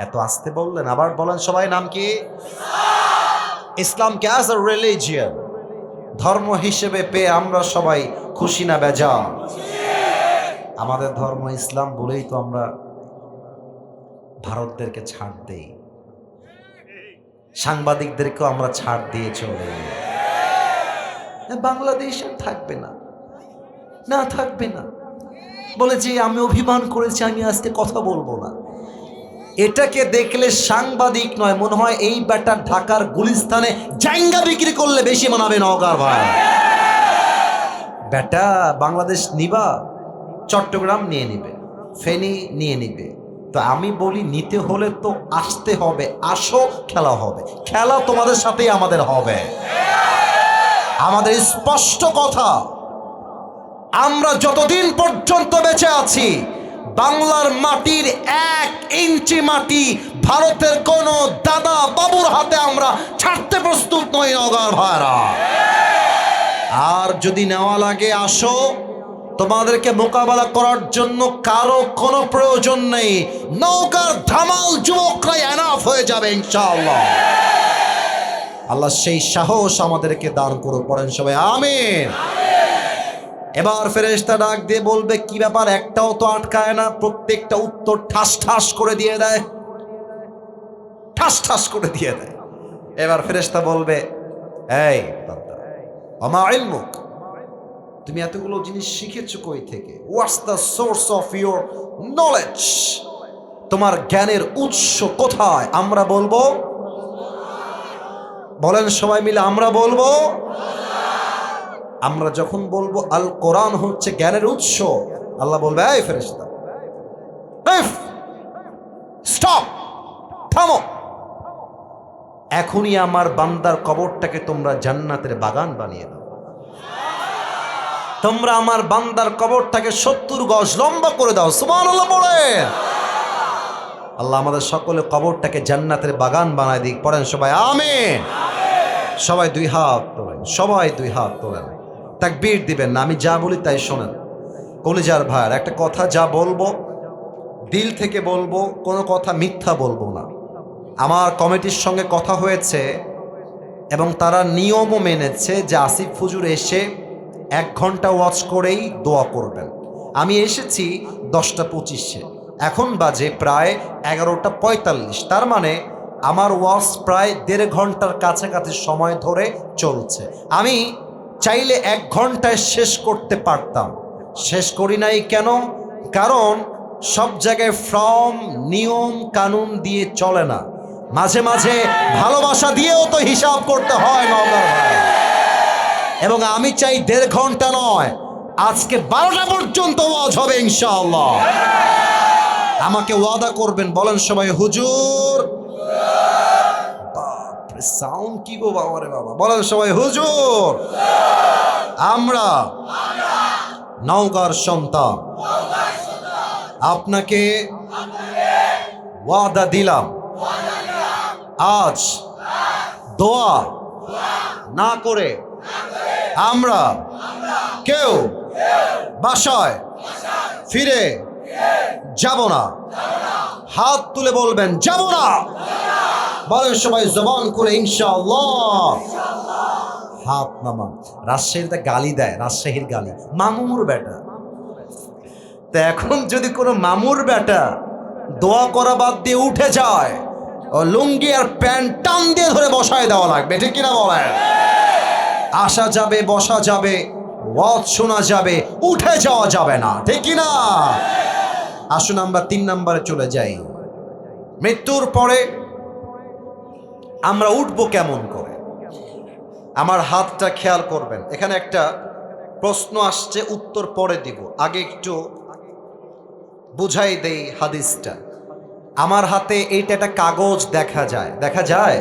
এত আস্তে বললেন, আবার বলেন সবাই, নাম কি? ইসলামকে অ্যাজ আ রিলিজিয়ন, ধর্ম হিসেবে পেয়ে আমরা সবাই খুশি না বেজার? আমাদের ধর্ম ইসলাম বলেই তো আমরা ভারতদেরকে ছাড় দেই, সাংবাদিকদেরকেও আমরা ছাড় দিয়ে চলে। বাংলাদেশ থাকবে না, না থাকবে না বলে যে আমি অভিমান করেছি, আমি আজকে কথা বলবো না। এটাকে দেখলে সাংবাদিক নয়, মনে হয় এই ব্যাটা ঢাকার গুলিস্তানে জাইঙ্গা বিক্রি করলে বেশি মানাবে নওগাঁর ভাই। ব্যাটা বাংলাদেশ নিবা, চট্টগ্রাম নিয়ে নিবে, ফেনী নিয়ে নিবে। তো আমি বলি নিতে হলে তো আসতে হবে, আসো, খেলা হবে, খেলা তোমাদের সাথেই আমাদের হবে। আমাদের স্পষ্ট কথা, আমরা যতদিন পর্যন্ত বেঁচে আছি, বাংলার মাটির 1 ইঞ্চি মাটি ভারতের কোন দাদা বাবুর হাতে আমরা ছাড়তে প্রস্তুত নই নওগাঁর ভাইরা। আর যদি নেওয়া লাগে আসো, তোমাদেরকে মোকাবেলা করার জন্য কারো কোনো প্রয়োজন নেই। নওগাঁর ধামাল যুবকরাই এনাফ হয়ে যাবে ইনশাআল্লাহ। আল্লাহ সেই সাহস আমাদেরকে দান করুক, পড়েন সবাই আমিন। এবার ফেরেশতা ডাক দিয়ে বলবে, কি ব্যাপার, একটাও তো আটকায় না, প্রত্যেকটা উত্তর ঠাস ঠাস করে দিয়ে দেয়, ঠাস ঠাস করে দিয়ে দেয়। এবার ফেরেশতা বলবে, এই বান্দা, আমা ইলমুক, তুমি এতগুলো জিনিস শিখেছো কই থেকে? What's the source of your knowledge? তোমার জ্ঞানের উৎস কোথায়? আমরা বলবো, বলেন সবাই মিলে, আমরা বলবো। আমরা যখন বলবো আল কোরআন হচ্ছে জ্ঞানের উৎস, আল্লাহ বলবে, এই ফেরেশতা, স্টপ, থামো, এখনই আমার বান্দার কবরটাকে তোমরা জান্নাতের বাগান বানিয়ে দাও। তোমরা আমার বান্দার কবরটাকে 70 গজ লম্বা করে দাও। সুবহানাল্লাহ বলে। আল্লাহ আমাদের সকলে কবরটাকে জান্নাতের বাগান বানায় দিক, পড়েন সবাই আমিন। সবাই দুই হাত তোলেন, সবাই দুই হাত তোলেন। তাকবীর দিবেন না, আমি যা বলি তাই শোনেন। কলিজার ভাইয়ের একটা কথা, যা বলবো দিল থেকে বলবো, কোনো কথা মিথ্যা বলবো না। আমার কমিটির সঙ্গে কথা হয়েছে এবং তারা নিয়মও মেনেছে যে আসিফ হুজুর এসে 1 ঘন্টা ওয়াচ করেই দোয়া করবেন। আমি এসেছি 10টা 25-এ, এখন বাজে প্রায় 11টা 45। তার মানে আমার ওয়াচ প্রায় 1.5 ঘন্টার কাছাকাছি সময় ধরে চলছে। আমি চাইলে 1 ঘন্টায় শেষ করতে পারতাম, শেষ করি নাই। কেন? কারণ সব জায়গায় ফর্ম নিয়ম কানুন দিয়ে চলে না, মাঝে মাঝে ভালোবাসা দিয়েও তো হিসাব করতে হয় নওগাঁর ভাই। এবং আমি চাই 1.5 ঘন্টা নয়, আজকে 12টা পর্যন্ত ওয়াজ হবে ইনশাআল্লাহ। আমাকে ওয়াদা করবেন, বলেন সবাই হুজুর। বাপরে সাউন্ড কি গো বাবা রে বাবা, বলেন সবাই হুজুর। আমরা নওগাঁর সন্তান, আপনাকে ওয়াদা দিলাম, আজ দোয়া না করে আমরা কেউ বাসায় ফিরে যাব না। হাত তুলে বলবেন যাব না। বলেন সবাই জবান করে ইনশাআল্লাহ। হাত নামান। রাজশাহীতে গালি দেয়, রাজশাহীর গালি, মামুর বেটা। তা এখন যদি কোনো মামুর বেটা দোয়া করা বাদ দিয়ে উঠে যায়, ও লুঙ্গি আর প্যান্ট টান দিয়ে ধরে বসায় দেওয়া লাগবে, ঠিক কিনা বলেন? আসা যাবে, বসা যাবে, ওয়াজ শোনা যাবে, উঠে যাওয়া যাবে না, ঠিক কিনা? আসুন আমরা 3 নম্বরে চলে যাই। মৃত্যুর পরে আমরা উঠবো কেমন করে? আমার হাতটা খেয়াল করবেন। এখানে একটা প্রশ্ন আসছে, উত্তর পরে দিব, আগে একটু বুঝাই দেই হাদিসটা। আমার হাতে এইটা একটা কাগজ দেখা যায়, দেখা যায়?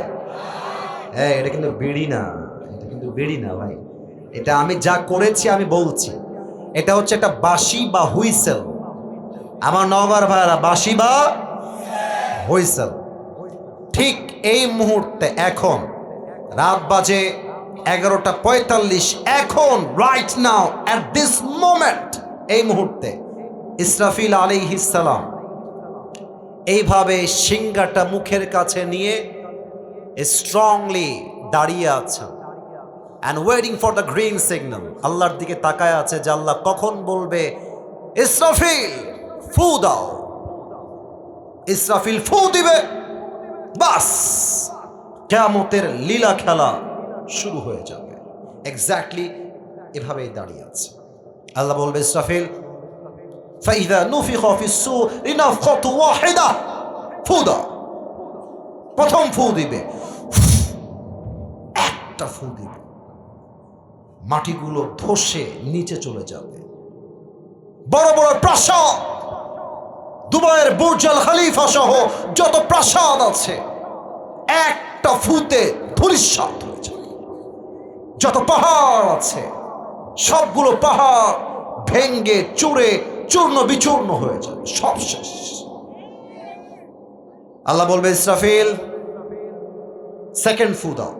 হ্যাঁ, এটা কিন্তু বিড়ি না, এটা কিন্তু বিড়ি না ভাই। এটা আমি যা করেছি আমি বলছি, এটা হচ্ছে একটা বাঁশি বা হুইসেল। আমার নওগাঁর ভাইরা, বাঁশি বা হুইসেল। ঠিক এই মুহূর্তে, এখন রাত বাজে 11টা 45, এখন right now at this moment, এই মুহূর্তে ইসরাফিল আলাইহিস সালাম এইভাবে সিংহাটা মুখের কাছে নিয়ে স্ট্রংলি দাঁড়িয়ে আছেন and waiting for the green signal। আল্লাহর দিকে তাকায় আছে যে আল্লাহ কখন বলবে ইসরাফিল ফু দাও। ইসরাফিল ফু দিবে, বাস কিয়ামতের লীলা খেলা শুরু হয়ে যাবে। এক্স্যাক্টলি এভাবেই দাঁড়িয়ে আছে। আল্লাহ বলবে ইসরাফিল ফাইদা নুফিখা ফিস-সূরি নাফখাতু ওয়াহিদা, ফু দাও। প্রথম ফু দিবে, একটা ফু দিবে, মাটিগুলো ধসে নিচে চলে যাবে। বড় বড় প্রাসাদ, দুবাইয়ের বুর্জ আল খলিফা সহ যত প্রাসাদ আছে, একটা ফুতে ধূলিসাৎ হয়ে যাবে। যত পাহাড় আছে, সবগুলো পাহাড় ভেঙ্গে চুরে চূর্ণ বিচূর্ণ হয়ে যাবে, সব শেষ। আল্লাহ বলবে ইসরাফিল সেকেন্ড ফু দাও।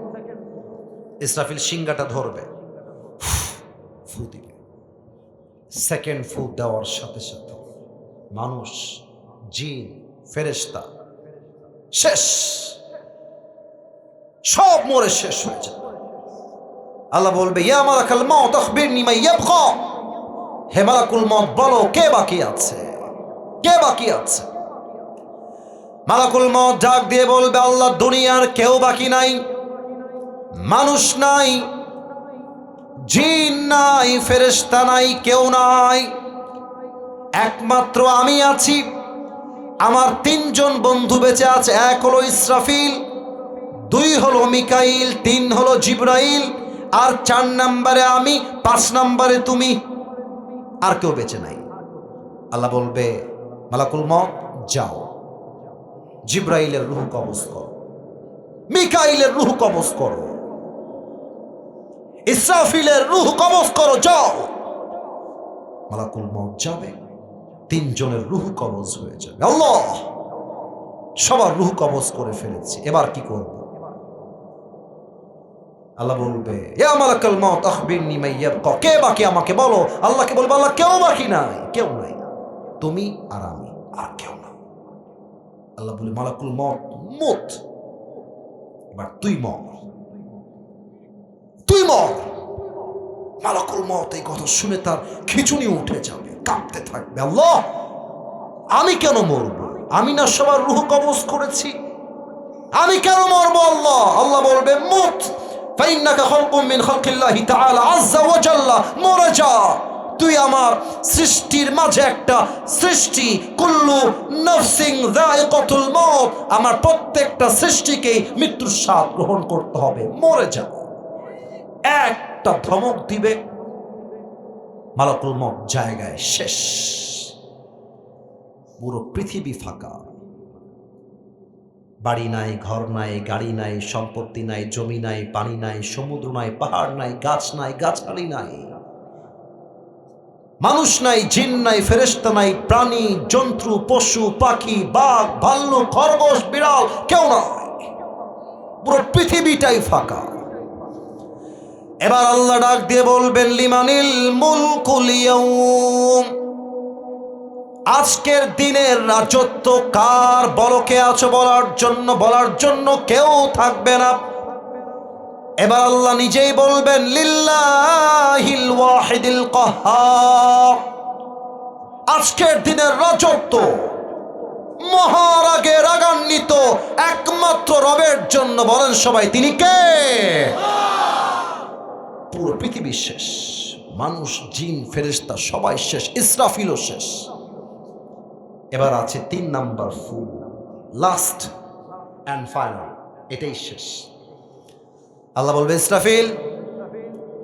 ইসরাফিল সিংহাটা ধরবে, ফু দিবে। সেকেন্ড ফু দেওয়ার সাথে সাথে মানুষ, জিন, ফেরেশতা শেষ, সব মরে শেষ হয়ে যাবে। আল্লাহ বলবে ইয়া মালাকাল মাউত আখবিরনি মা ইয়াবকা, হে মালাকুল মউত বলো কে বাকি আছে, কে বাকি আছে? মালাকুল মউত ডাক দিয়ে বলবে আল্লাহ দুনিয়ার কেউ বাকি নাই, মানুষ নাই, জিন নাই, ফেরেশতা নাই, কেউ নাই, একমাত্র আমি আছি। আমার 3 জন বন্ধু বেঁচে আছে, 1 হলো ইসরাফিল, 2 হলো মিকাইল, 3 হলো জিবরাইল, আর 4 নম্বরে আমি, 5 নম্বরে তুমি, আর কেউ বেঁচে নাই। আল্লাহ বলবে মালাকুল মউত যাও, জিবরাইলের রূহ কবজ করো, মিকাইলের রূহ কবজ করো, ইসরাফিলের রূহ কবজ করো, যাও। মালাকুল মউত যাবে, 3 জনের রূহ কবজ হয়ে যাবে। আল্লাহ সবার রূহ কবজ করে ফেলেছি, এবার কি করব? আল্লাহ বলবে ইয়া মালাকাল মাউত আখবিরনি মা ইয়াবকা, কে বাকি আমাকে বলো। আল্লাহকে বলবে আল্লাহ কেউ বাকি নাই, কেউ নাই, তুমি আর আমি, আর কেউ না। আল্লাহ বলে মালাকুল মউত মুত, এবার তুই মর, তুই মর। মালাকুল মউত এই কথা শুনে তার খিঁচুনি উঠে যাবে, কাঁপতে থাকবে। আল্লাহ আমি কেন মরবো? আমি না সবার রূহ কবজ করেছি, আমি কেন মরবো? আল্লাহ আল্লাহ বলবে মুত ফাইন্নাকা খালকুম মিন খালকিল্লাহি তাআলা আযজা ওয়া জাল্লা, মরে যা, তুই আমার সৃষ্টির মাঝে একটা সৃষ্টি। কুল্লু নাফসিন যায়িকাতুল মাউত, আমার প্রত্যেকটা সৃষ্টিকেই মৃত্যুর স্বাদ গ্রহণ করতে হবে, মরে যা। একটা ধমক দিবে, মালাকুল মউত জায়গায় শেষ, পুরো পৃথিবী ফাঁকা। বাড়ি নাই, ঘর নাই, গাড়ি নাই, সম্পত্তি নাই, জমি নাই, পানি নাই, সমুদ্র নাই, পাহাড় নাই, গাছ নাই, গাছালি নাই, মানুষ নাই, জিন নাই, ফেরেশতা নাই, প্রাণী জন্তু, পশু পাখি, বাঘ ভাল্লুক খরগোশ বিড়াল, কেউ নাই, পুরো পৃথিবীটাই ফাঁকা। এবার আল্লাহ ডাক দিয়ে বলবেন লিমানিল মুলকুল ইয়াউম, আজকের দিনের রাজত্ব কার? বলো কে আছো বলার জন্য কেউ থাকবে না। এবার আল্লাহ নিজেই বলবেন লিল্লাহিল ওয়াহিদিল কাহ্হার, আজকের দিনের রাজত্ব মহারাগে রাগান্বিত একমাত্র রবের জন্য। বলেন সবাই তিনি কে? পুরো পৃথিবী শেষ, মানুষ জিন ফেরেশতা সবাই শেষ, ইসরাফিলও শেষ। এবার আছে 3 number full, last and final, এটাই শেষ। আল্লাহ বলবে ইসরাফিল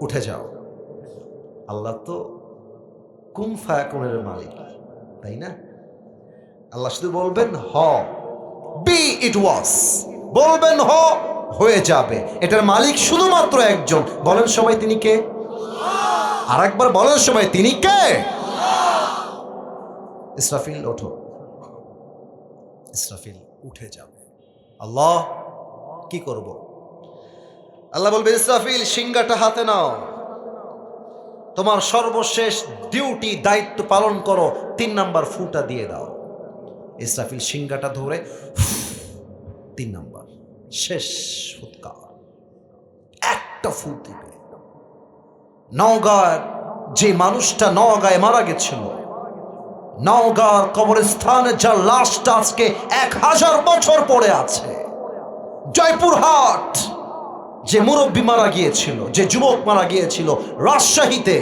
উঠে যাও। আল্লাহ তো কুন ফায়াকুনের মালিক, তাই না? আল্লাহ শুধু বলবেন হ, বি ইট ওয়াজ, বলবেন হ, হয়ে যাবে। এটার মালিক শুধুমাত্র একজন। বলেন সবাই তিনি কে? আর একবার বলেন সবাই তিনি কে? ইসরাফিল ওঠো। ইসরাফিল উঠে যাবে। আল্লাহ কি করব? আল্লাহ বলবে ইসরাফিল সিংহাটা হাতে নাও, তোমার সর্বশেষ ডিউটি দায়িত্ব পালন করো, 3 নাম্বার ফুটা দিয়ে দাও। ইসরাফিল সিংহাটা ধরে 3 নাম্বার শেষ ফুৎকার, একটা ফু দিবে। নওগাঁর যে মানুষটা নওগাঁয় মারা গেছিল, নওগাঁর কবরস্থানে যার লাশটা আজকে 1000 বছর পড়ে আছে, জয়পুরহাট যে মুরব্বী মারা গিয়েছিল, যে যুবক মারা গিয়েছিল, রাজশাহীতে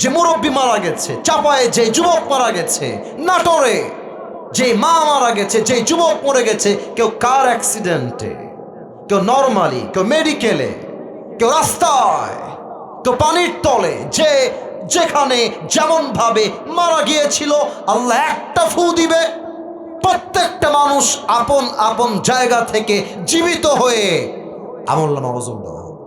যে মুরব্বী মারা গেছে, চাপায়ে যে যুবক মারা গেছে, নাটোরে যে মা মারা গেছে, যে যুবক মরে গেছে, কেউ কার অ্যাক্সিডেন্টে, কেউ নরমালি, কেউ মেডিকেলে, কেউ রাস্তায়, কেউ পানির তলে, যে যেখানে যেমন ভাবে মারা গিয়েছিল, আল্লাহ একটা ফু দিবে, প্রত্যেকটা মানুষ আপন আপন জায়গা থেকে জীবিত হয়ে আমলনামা ওজন দেওয়া হবে।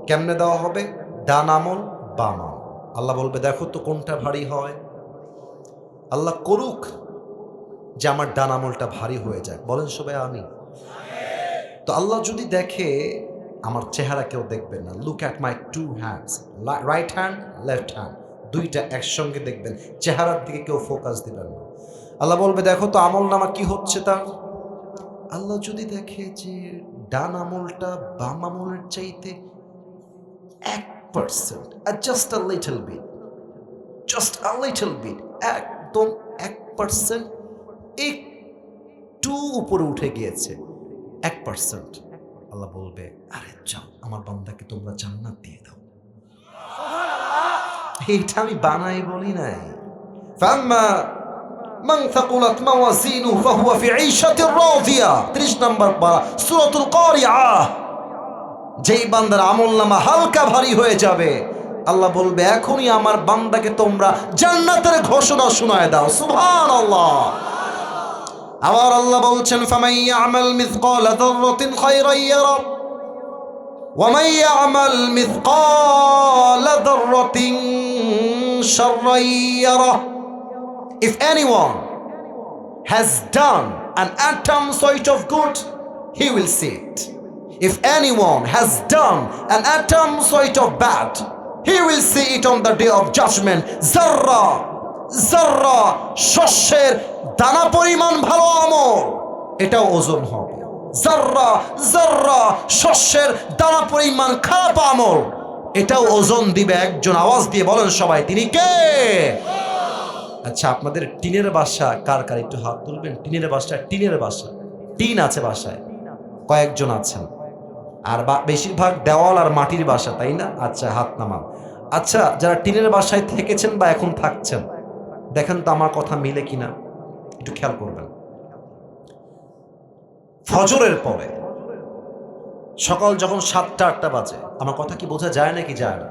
কেমনে দেওয়া হবে? ডান আমল বাম আমল। আল্লাহ বলবে দেখো তো কোনটা ভারী হয়। আল্লাহ করুক যে আমার ডান আমলটা ভারী হয়ে যায়। বলেন সবাই আমি। তো আল্লাহ যদি দেখে আমার চেহারা কেউ দেখবেন না, look at my 2 hands, right hand left hand, দুইটা একসঙ্গে দেখবেন, চেহারার দিকে কেউ ফোকাস দিবেন না। আল্লাহ বলবে দেখো তো আমল নামা কি হচ্ছে তার। আল্লাহ যদি দেখে যে ডান আমলটা বাম আমলের চাইতে 1%, just a little bit, just a little bit, একদম 1% একটু উপরে উঠে গিয়েছে, 1%, আল্লাহ বলবে আরে যাও আমার বান্দাকে তোমরা জান্নাত দিয়ে দাও। এইটা আমি বানাই বলি নাই। ফাম্মা মান থাকুলাত মাওয়াজিনুহু ফাহুয়া ফি ঈশাতির রাদিয়া, 30 নম্বর পারা সূরাতুল কারিআ। যেই বান্দার আমলনামা হালকা ভারী হয়ে যাবে, আল্লাহ বলবে এখনই আমার বান্দাকে তোমরা জান্নাতের ঘোষণা শোনায় দাও। সুবহানাল্লাহ। আবার আল্লাহ বলছেন ফামান ইয়ামাল মিসকালা যাররাতিন খায়রান ইয়ারা ওয়া মান ইয়ামাল মিসকালা যাররাতিন শাররান ইয়ারা। If anyone has done an atom sort of good, he will see it. If anyone has done an atom sort of bad, he will see it on the day of judgment. Zarra, zarra, শস্যের দানা পরিমাণ ভালো আমল, এটাও ওজন হবে। জাররা জাররা শস্যের দানা পরিমাণ খারাপ আমল, এটাও ওজন দিবে একজন। আওয়াজ দিয়ে বলেন সবাই, তিনি কে? আচ্ছা, আপনাদের টিনের বাসা কার কার একটু হাত তুলবেন। টিনের বাসা, টিনের বাসা, টিন আছে বাসায়, কয়েকজন আছেন। আর বেশিরভাগ দেওয়াল আর মাটির বাসা, তাই না? আচ্ছা, হাত নামান। আচ্ছা, যারা টিনের বাসায় থেকেছেন বা এখন থাকছেন, দেখেন তো আমার কথা মিলে কিনা, একটু খেয়াল করবেন। ফজরের পরে সকাল যখন 7টা-8টা বাজে, আমার কথা কি বোঝা যায় নাকি যায় না?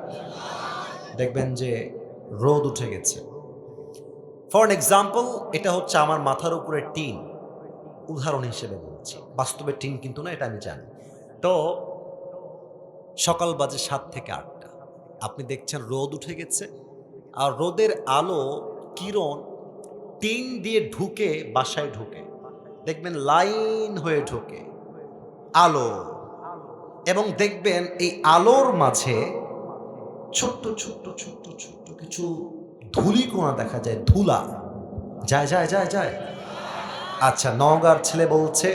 দেখবেন যে রোদ উঠে গেছে। ফর এক্সাম্পল, এটা হচ্ছে আমার মাথার উপরে টিন, উদাহরণ হিসেবে বলছি, বাস্তবে টিন কিন্তু না, এটা আমি জানি। তো সকাল বাজে 7 থেকে 8টা, আপনি দেখছেন রোদ উঠে গেছে, আর রোদের আলো কিরণ টিন দিয়ে ঢুকে বাসায় ঢুকে, দেখবেন লাইন হয়ে ঢোকে আলো, এবং দেখবেন এই আলোর মাঝে ছোট্ট ছোট্ট ছোট্ট ছোট্ট কিছু ধূলিকণা দেখা যায়, ধুলা যায় যায় যায় যায়। আচ্ছা, নওগাঁর ছেলে বলছে,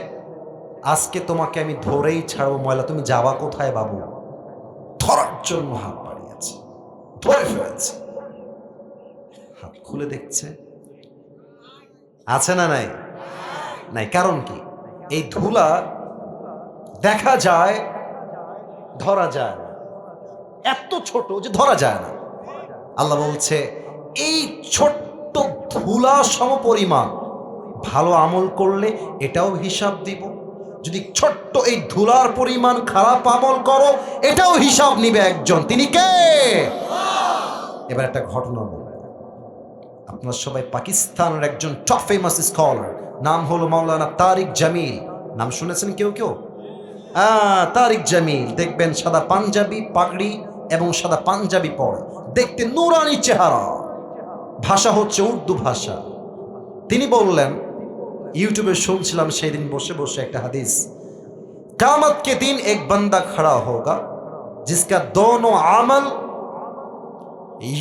আজকে তোমাকে আমি ধরেই ছাড়বো ময়লা, তুমি যাবা কোথায় বাবু? ধরার জন্য হাত বাড়িয়েছে, ধরে ফেলেছে, হাত খুলে দেখছে আছে না নাই? নাই। কারণ কি? এই ধুলা দেখা যায়, ধরা যায় না, এত ছোট যে ধরা যায় না। আল্লাহ বলছে, এই ছোট্ট ধুলা সমপরিমাণ ভালো আমল করলে এটাও হিসাব দিব, যদি ছোট্ট এই ধুলার পরিমাণ খারাপ আমল করো এটাও হিসাব নিবে একজন। তিনি কে? এবার একটা ঘটনা বলবো। আপনারা সবাই পাকিস্তানের একজন টপ ফেমাস স্কলার, নাম হলো মাওলানা তারিক জামিল, নাম শুনেছেন কেউ কেউ? তারিক জামিল, দেখবেন সাদা পাঞ্জাবি পাগড়ি এবং সাদা পাঞ্জাবি পরে, দেখতে নুরানি চেহারা, ভাষা হচ্ছে উর্দু ভাষা। তিনি বললেন, ইউটিউবে শুনছিলাম সেই দিন বসে বসে একটা হাদিস, কিয়ামত के दिन एक बंदा खड़ा होगा जिसका दोनों अमल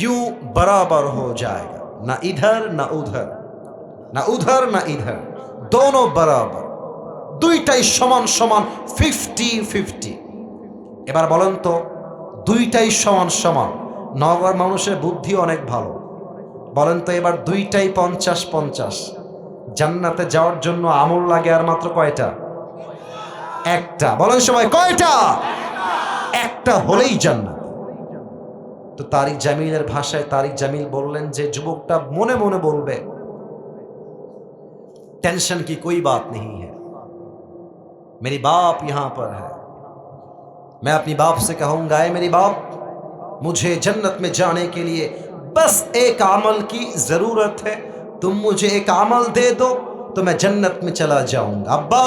यूं बराबर हो जाएगा, ना इधर ना उधर, ना उधर ना इधर, दोनों बराबर, দুইটাই সমান সমান, 50-50। এবার বলেন তো, দুইটাই সমান সমান, নগর মানুষের বুদ্ধি অনেক ভালো, বলেন তো এবার দুইটাই 50-50। জান্নাতে যাওয়ার জন্য আমল লাগে আর মাত্র কয়টা? একটা। বলেন সবাই, কয়টা? একটা হলেই জান্নাত। তো তারিক জামিলের ভাষায় তারিক জামিল বললেন যে যুবকটা মনে মনে বলবে, टेंशन की कोई बात नहीं है, मेरी बाप यहां पर है, मैं अपनी बाप से कहूंगा, ऐ मेरी बाप, मुझे जन्नत में जाने के लिए बस एक अमल की जरूरत है, तुम मुझे एक अमल दे दो तो मैं जन्नत में चला जाऊंगा। अब्बा,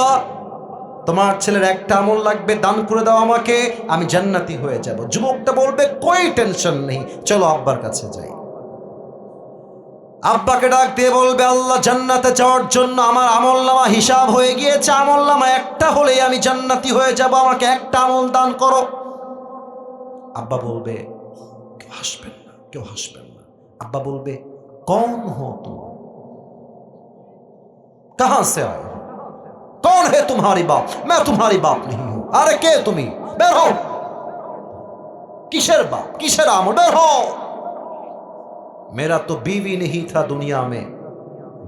তোমার ছেলের একটা আমল লাগবে, দান করে দাও আমাকে, আমি জান্নাতি হয়ে যাব। যুবকটা বলবে, কোই টেনশন নেই, চলো আব্বার কাছে যাই। আব্বাকে ডাক দিয়ে বলবে, আল্লাহ, জান্নাতে যাওয়ার জন্য আমার আমলনামা হিসাব হয়ে গিয়েছে, আমলনামা একটা হলেই আমি জান্নাতি হয়ে যাব, আমাকে একটা আমল দান করো। আব্বা বলবে, কেউ হাসবেন না, কেউ হাসবেন না। আব্বা বলবে, কौन हो तुम, कहां से आए हो, कौन है तुम्हारी बाप, मैं तुम्हारी बाप नहीं हूं। अरे के तुम्ही, বের হও, কিসের বাপ, কিসের আমল, বের হও। मेरा तो बीवी नहीं था दुनिया में,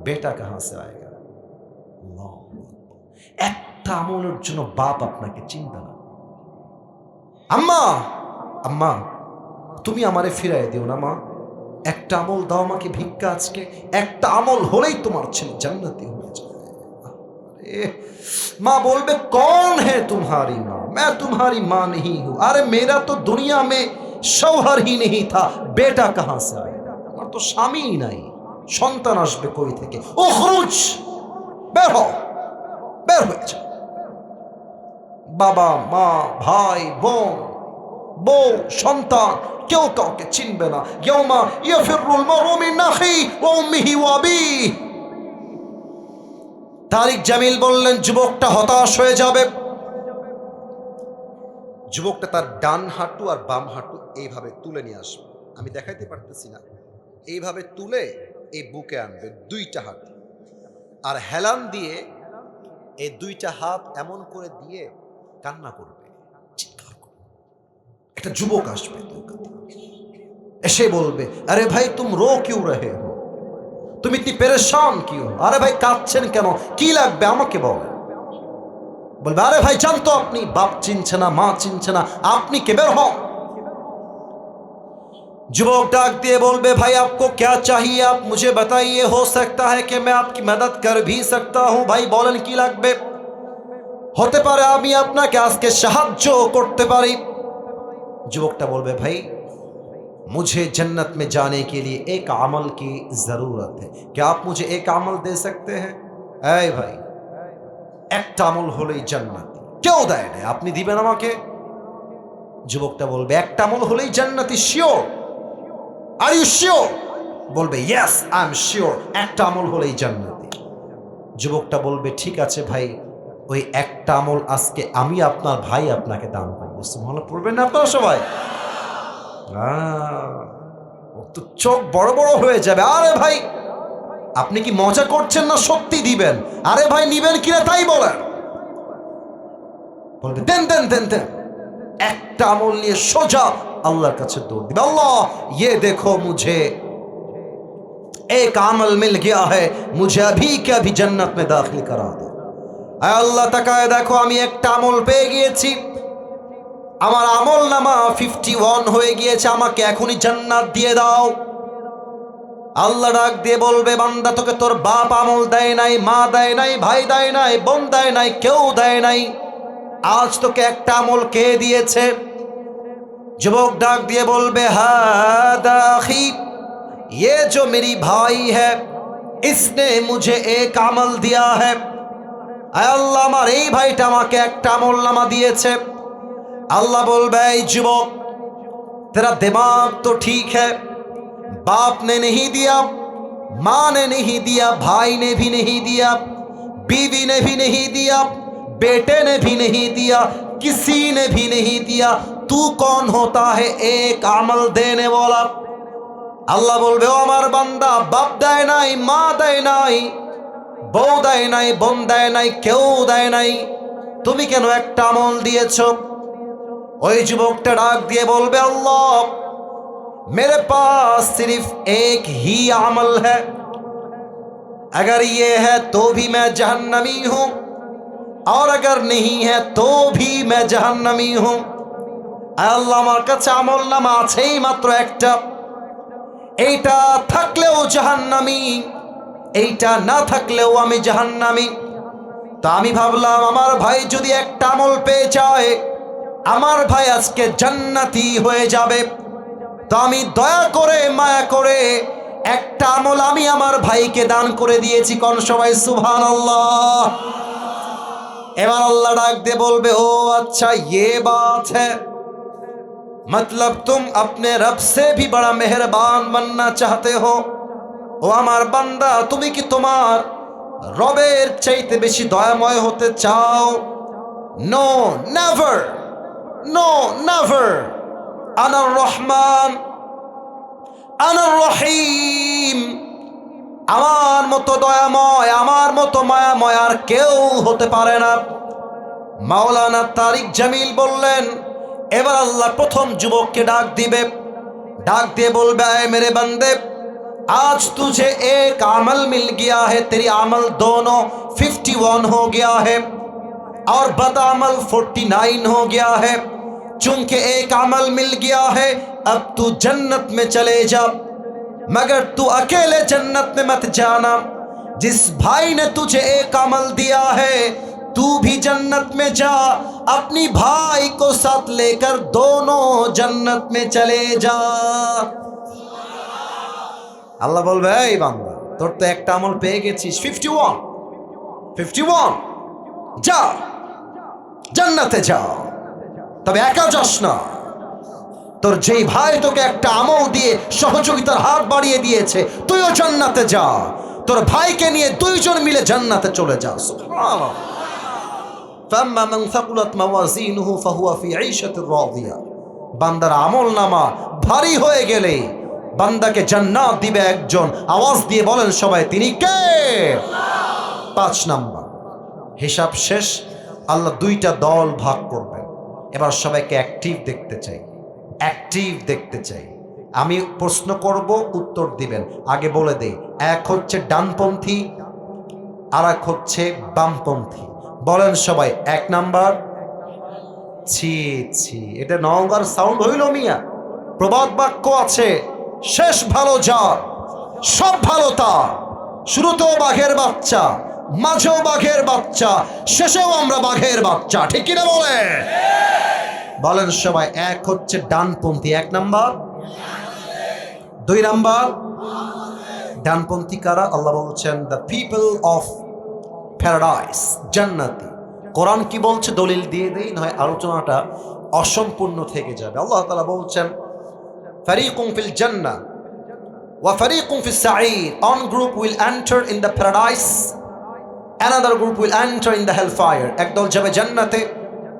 बेटा कहां से आएगा। একটা আমলের জন্য বাপ আপনাকে চিন্তা না। আম্মা, আম্মা, তুমি আমারে ফিরাই দিও না মা, একটা আমল দাও আমাকে ভিক্ষা, আজকে একটা আমল হলেই তোমার ছেলে জান্নাতি হয়ে যাবে। माँ बोलबे, कौन है तुम्हारी माँ, मैं तुम्हारी माँ नहीं हूं। अरे मेरा तो दुनिया में शौहर ही नहीं था, बेटा कहां से आया, আমার তো স্বামী নাই, সন্তান আসবে কই থেকে। উখরুজ, বের হও, বের হয়ে যাও। বাবা মা ভাই বোন বউ সন্তান কেউ কাউকে চিনবে না। ইয়াউমা ইয়াফিরুল মারউ মিন আখি ওয়া উম্মিহি ওয়া আবিহি। তারিক জামিল বললেন, যুবকটা হতাশ হয়ে যাবে, যুবকটা তার ডান হাঁটু আর বাম হাঁটু এইভাবে তুলে নিয়ে আসবে, আমি দেখাইতে পারতেছি না, এইভাবে তুলে এই বুকে আনবে দুইটা হাত, আর হেলান দিয়ে এই দুইটা হাত এমন করে দিয়ে কান্না করবে, চিৎকার করবে। একটা যুবক আসবে এসে বলবে, আরে ভাই তুম রো কিউ রহে হো, তুমি ইতনি পেরেশান কিউ, আরে ভাই কাঁদছেন কেন, কি লাগবে আমাকে বলেন। বলবে, আরে ভাই জানতো আপনি, বাপ চিনছে না, মা চিনছে না, আপনি কে, বের হন। যুবক ডাক দিয়ে বলবে, ভাই आपको क्या चाहिए, आप मुझे बताइए, हो सकता है कि मैं आपकी मदद कर भी सकता हूं। ভাই বলেন কি লাগবে, হতে পারে আমি আপনাকে আজকে সাহায্য করতে পারি। যুবকটা বলবে, ভাই मुझे जन्नत में जाने के लिए एक अमल की जरूरत है, क्या आप मुझे एक अमल दे सकते हैं। এই ভাই একটা আমল হলেই জান্নাতি, কেউ দেয় না, আপনি দিবেন আমাকে। যুবকটা বলবে, একটা আমল হলেই জান্নাতি, শিওর, আর ইউ শিওর। বলবে, ইয়েস আই এম শিওর, একটা আমল হলেই জান্নাতি। যুবকটা বলবে, ঠিক আছে ভাই, ওই একটা আমল আজকে আমি আপনার ভাই আপনাকে দান করবো। সুবহানাল্লাহ পড়বেন না আপনারা সবাই। তো চোখ বড় বড় হয়ে যাবে, আরে ভাই আপনি কি মজা করছেন না সত্যি দিবেন, আরে ভাই নিবেন কিনা তাই বলেন। বলবে, দেন দেন দেন দেন। একটা আমল নিয়ে সোজা আল্লাহর কাছে দৌড় দিবে, আল্লাহ ये देखो मुझे एक अमल मिल गया है, मुझे अभी के अभी जन्नत में दाखिल करा दो। আল্লাহ তাকায় দেখো, আমি একটা আমল পেয়ে গিয়েছি, আমার আমল নামা 51 হয়ে গিয়েছে, আমাকে এখনই জান্নাত দিয়ে দাও। আল্লাহ ডাক দিয়ে বলবে, বান্দা তোকে তোর বাপ আমল দেয় নাই, মা দেয় নাই, ভাই দেয় নাই, বোন দেয় নাই, কেউ দেয় নাই, আজ তোকে একটা আমল কে দিয়েছে। যুবক ডাক দিয়ে বলবে, হাদা আখি, ये जो मेरी भाई है इसने मुझे एक আমল दिया है। আল্লাহ আমার এই ভাইটা আমাকে একটা আমল নামা দিয়েছে। আল্লাহ বলবে, এই যুবক तेरा दिमाग तो ठीक है, बाप ने नहीं दिया, माँ ने नहीं दिया, भाई ने भी नहीं दिया, बीवी ने भी नहीं दिया, बेटे ने भी नहीं दिया, किसी ने भी नहीं दिया, तू कौन होता है एक আমল देने वाला। আল্লাহ বলবে, ও আমার বান্দা, বাপ দেয় নাই, মা দেয় নাই, বউ দেয় নাই, বোন দেয় নাই, কেউ দেয় নাই, তুমি কেন একটা আমল দিয়েছ। ওই যুবকটা ডাক দিয়ে বলবে, अल्लाह मेरे पास सिर्फ एक ही अमल है, अगर ये है तो भी मैं जहन्नमी हूं, और अगर नहीं है तो भी मैं जहन्नमी हूं। अल्लाह আমার কাছে আমল নামা আছেই মাত্র একটা, এইটা থাকলেও জাহান্নামী, এইটা না থাকলেও আমি জাহান্নামী। তা আমি ভাবলাম আমার ভাই যদি একটা আমল পেয়ে যায়, আমার ভাই আজকে জান্নাতি হয়ে যাবে, তো আমি দয়া করে মায়া করে একটা আমল আমি আমার ভাইকে দান করে দিয়েছি। কোন সবাই সুবহানাল্লাহ। এবার আল্লাহ ডাক দিয়ে বলবে, ও अच्छा ये बात है, मतलब तुम अपने रब से भी बड़ा मेहरबान बनना चाहते हो। ও আমার বান্দা, তুমি কি তোমার রবের চাইতে বেশি দয়াময় হতে চাও? No never, no never. Anar Rahman, আনার রহিম, আমার মতো দয়াময়, আমার মতো মায়াময় আর কেউ হতে পারে না। মাওলানা তারিক জামিল বললেন, এবার আল্লাহ প্রথম যুবককে ডাক দিবে, ডাক দিয়ে বলবে, আয় মেরে বান্দে, आज तुझे एक अमल मिल गया है, तेरी अमल दोनों 51 हो गया है और बदअमल 49 हो गया है। चूंकि एक अमल मिल गया है, अब तू जन्नत में चले जा, मगर तू अकेले जन्नत में मत जाना। जिस भाई ने तुझे एक अमल दिया है, तू भी जन्नत में जा, अपनी भाई को साथ लेकर दोनों जन्नत में चले जा। আল্লাহ বলবে, এই বান্দা, তোর তো একটা আমল পেয়ে গেছিস, 51, যা জান্নাতে যা, তবে একা যাস না, তোর যেই ভাই তোকে একটা আমল দিয়ে সহযোগিতার হাত বাড়িয়ে দিয়েছে, তুইও জান্নাতে যা, তোর ভাইকে নিয়ে দুইজন মিলে জান্নাতে চলে যা। সুবহানাল্লাহ। ফাম্মা মান সাকুলাত মাওয়াজিনুহু ফাহুয়া ফি ঈশাতির রাদিয়া। বান্দার আমলনামা ভারী হয়ে গেলে বান্দাকে জান্নাত দিবে একজন। আওয়াজ দিয়ে বলেন সবাই, তিনি কে? 5 নাম্বার, হিসাব শেষ। আল্লাহ 2টা দল ভাগ করবেন। এবার সবাইকে অ্যাক্টিভ দেখতে চাই, অ্যাক্টিভ দেখতে চাই। আমি প্রশ্ন করব, উত্তর দিবেন। আগে বলে দেই, এক হচ্ছে ডানপন্থী, আর এক হচ্ছে বামপন্থী। বলেন সবাই, 1 নাম্বার। ছি ছি, এটা নওগাঁর সাউন্ড হইল মিয়া? প্রবাদ বাক্য আছে, শেষ ভালো যার সব ভালো তার। শুরুতেও বাঘের বাচ্চা, মাঝেও বাঘের বাচ্চা, শেষেও আমরা বাঘের বাচ্চা। ঠিক কিনা বলে? বলেন সবাই, এক হচ্ছে ডানপন্থী 1 নাম্বার। 2 নাম্বার ডানপন্থী কারা? আল্লাহ বলছেন দ্য পিপল অফ প্যারাডাইস, জান্নাতি। কোরআন কি বলছে দলিল দিয়ে দেই, নয় আলোচনাটা অসম্পূর্ণ থেকে যাবে। আল্লাহ তাআলা বলছেন ফারিকুম ফিল জান্নাহ ওয়া ফারিকুম ফিস সাঈর। One group will enter in the paradise, another group will enter in the hellfire. একদল যাবে জান্নাতে,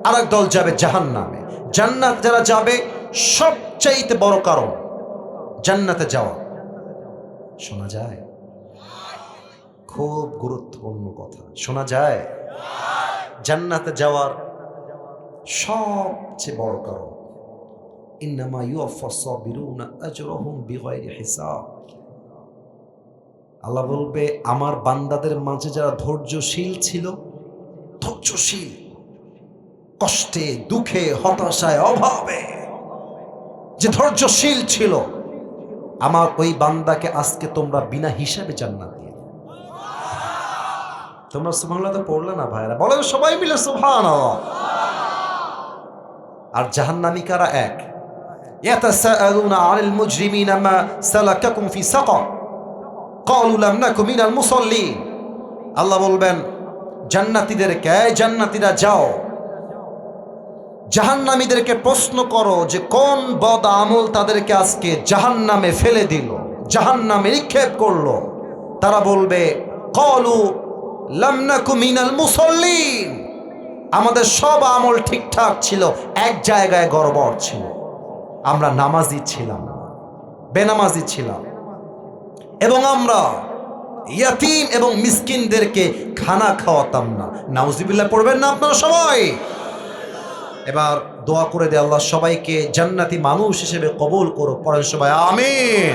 আরেক দল যাবে জাহান্নামে। জান্নাত যারা যাবে, সবচাইতে বড় কারণ জান্নাতে যাওয়া। শোনা যায়? খুব গুরুত্বপূর্ণ কথা। শোনা যায়? জান্নাতে যাওয়ার সবচেয়ে বড় কারণ ইন্নামা ইউওয়াফাস সাবিরুনা আজরাহুম বিগাইরি হিসাব। আল্লাহ বলবে, আমার বান্দাদের মাঝে যারা ধৈর্যশীল ছিল, ধৈর্যশীল, কষ্টে, দুঃখে, হতাশায়, অভাবে যে ধৈর্যশীল ছিল, আমার ওই বান্দাকে আজকে তোমরা বিনা হিসাবে জান্নাত দিয়ে। তোমরা সুবহানাল্লাহ তো পড়লে না ভাইরা? বলেন সবাই মিলে সুবহানাল্লাহ। আর জাহান্নামী কারা? 1, ইয়াতাসাআলুনা আনিল মুজরিমিনা মা সালাকাকুম ফি সাকার ক্বালু লাম নাকু মিনাল মুসাল্লিন। আল্লাহ বলবেন জান্নাতীদেরকে, এই জান্নাতীরা যাও, জাহান্নামীদেরকে প্রশ্ন করো যে কোন বদ আমল তাদেরকে আজকে জাহান্নামে ফেলে দিল, জাহান্নামে নিক্ষেপ করলো। তারা বলবে ক্বালু লাম নাকু মিনাল মুসাল্লিন, আমাদের সব আমল ঠিকঠাক ছিল, এক জায়গায় গড়বড় ছিল, আমরা নামাজি ছিলাম, বেনামাজি ছিলাম, এবং আমরা ইয়াতীম এবং মিসকিনদেরকে খানা খাওয়াতাম না। নাউজুবিল্লাহ পড়বেন না আপনারা সবাই? এবার দোয়া করে দে, আল্লাহ সবাইকে জান্নাতি মানুষ হিসেবে কবুল করো। পড়েন সবাই আমিন।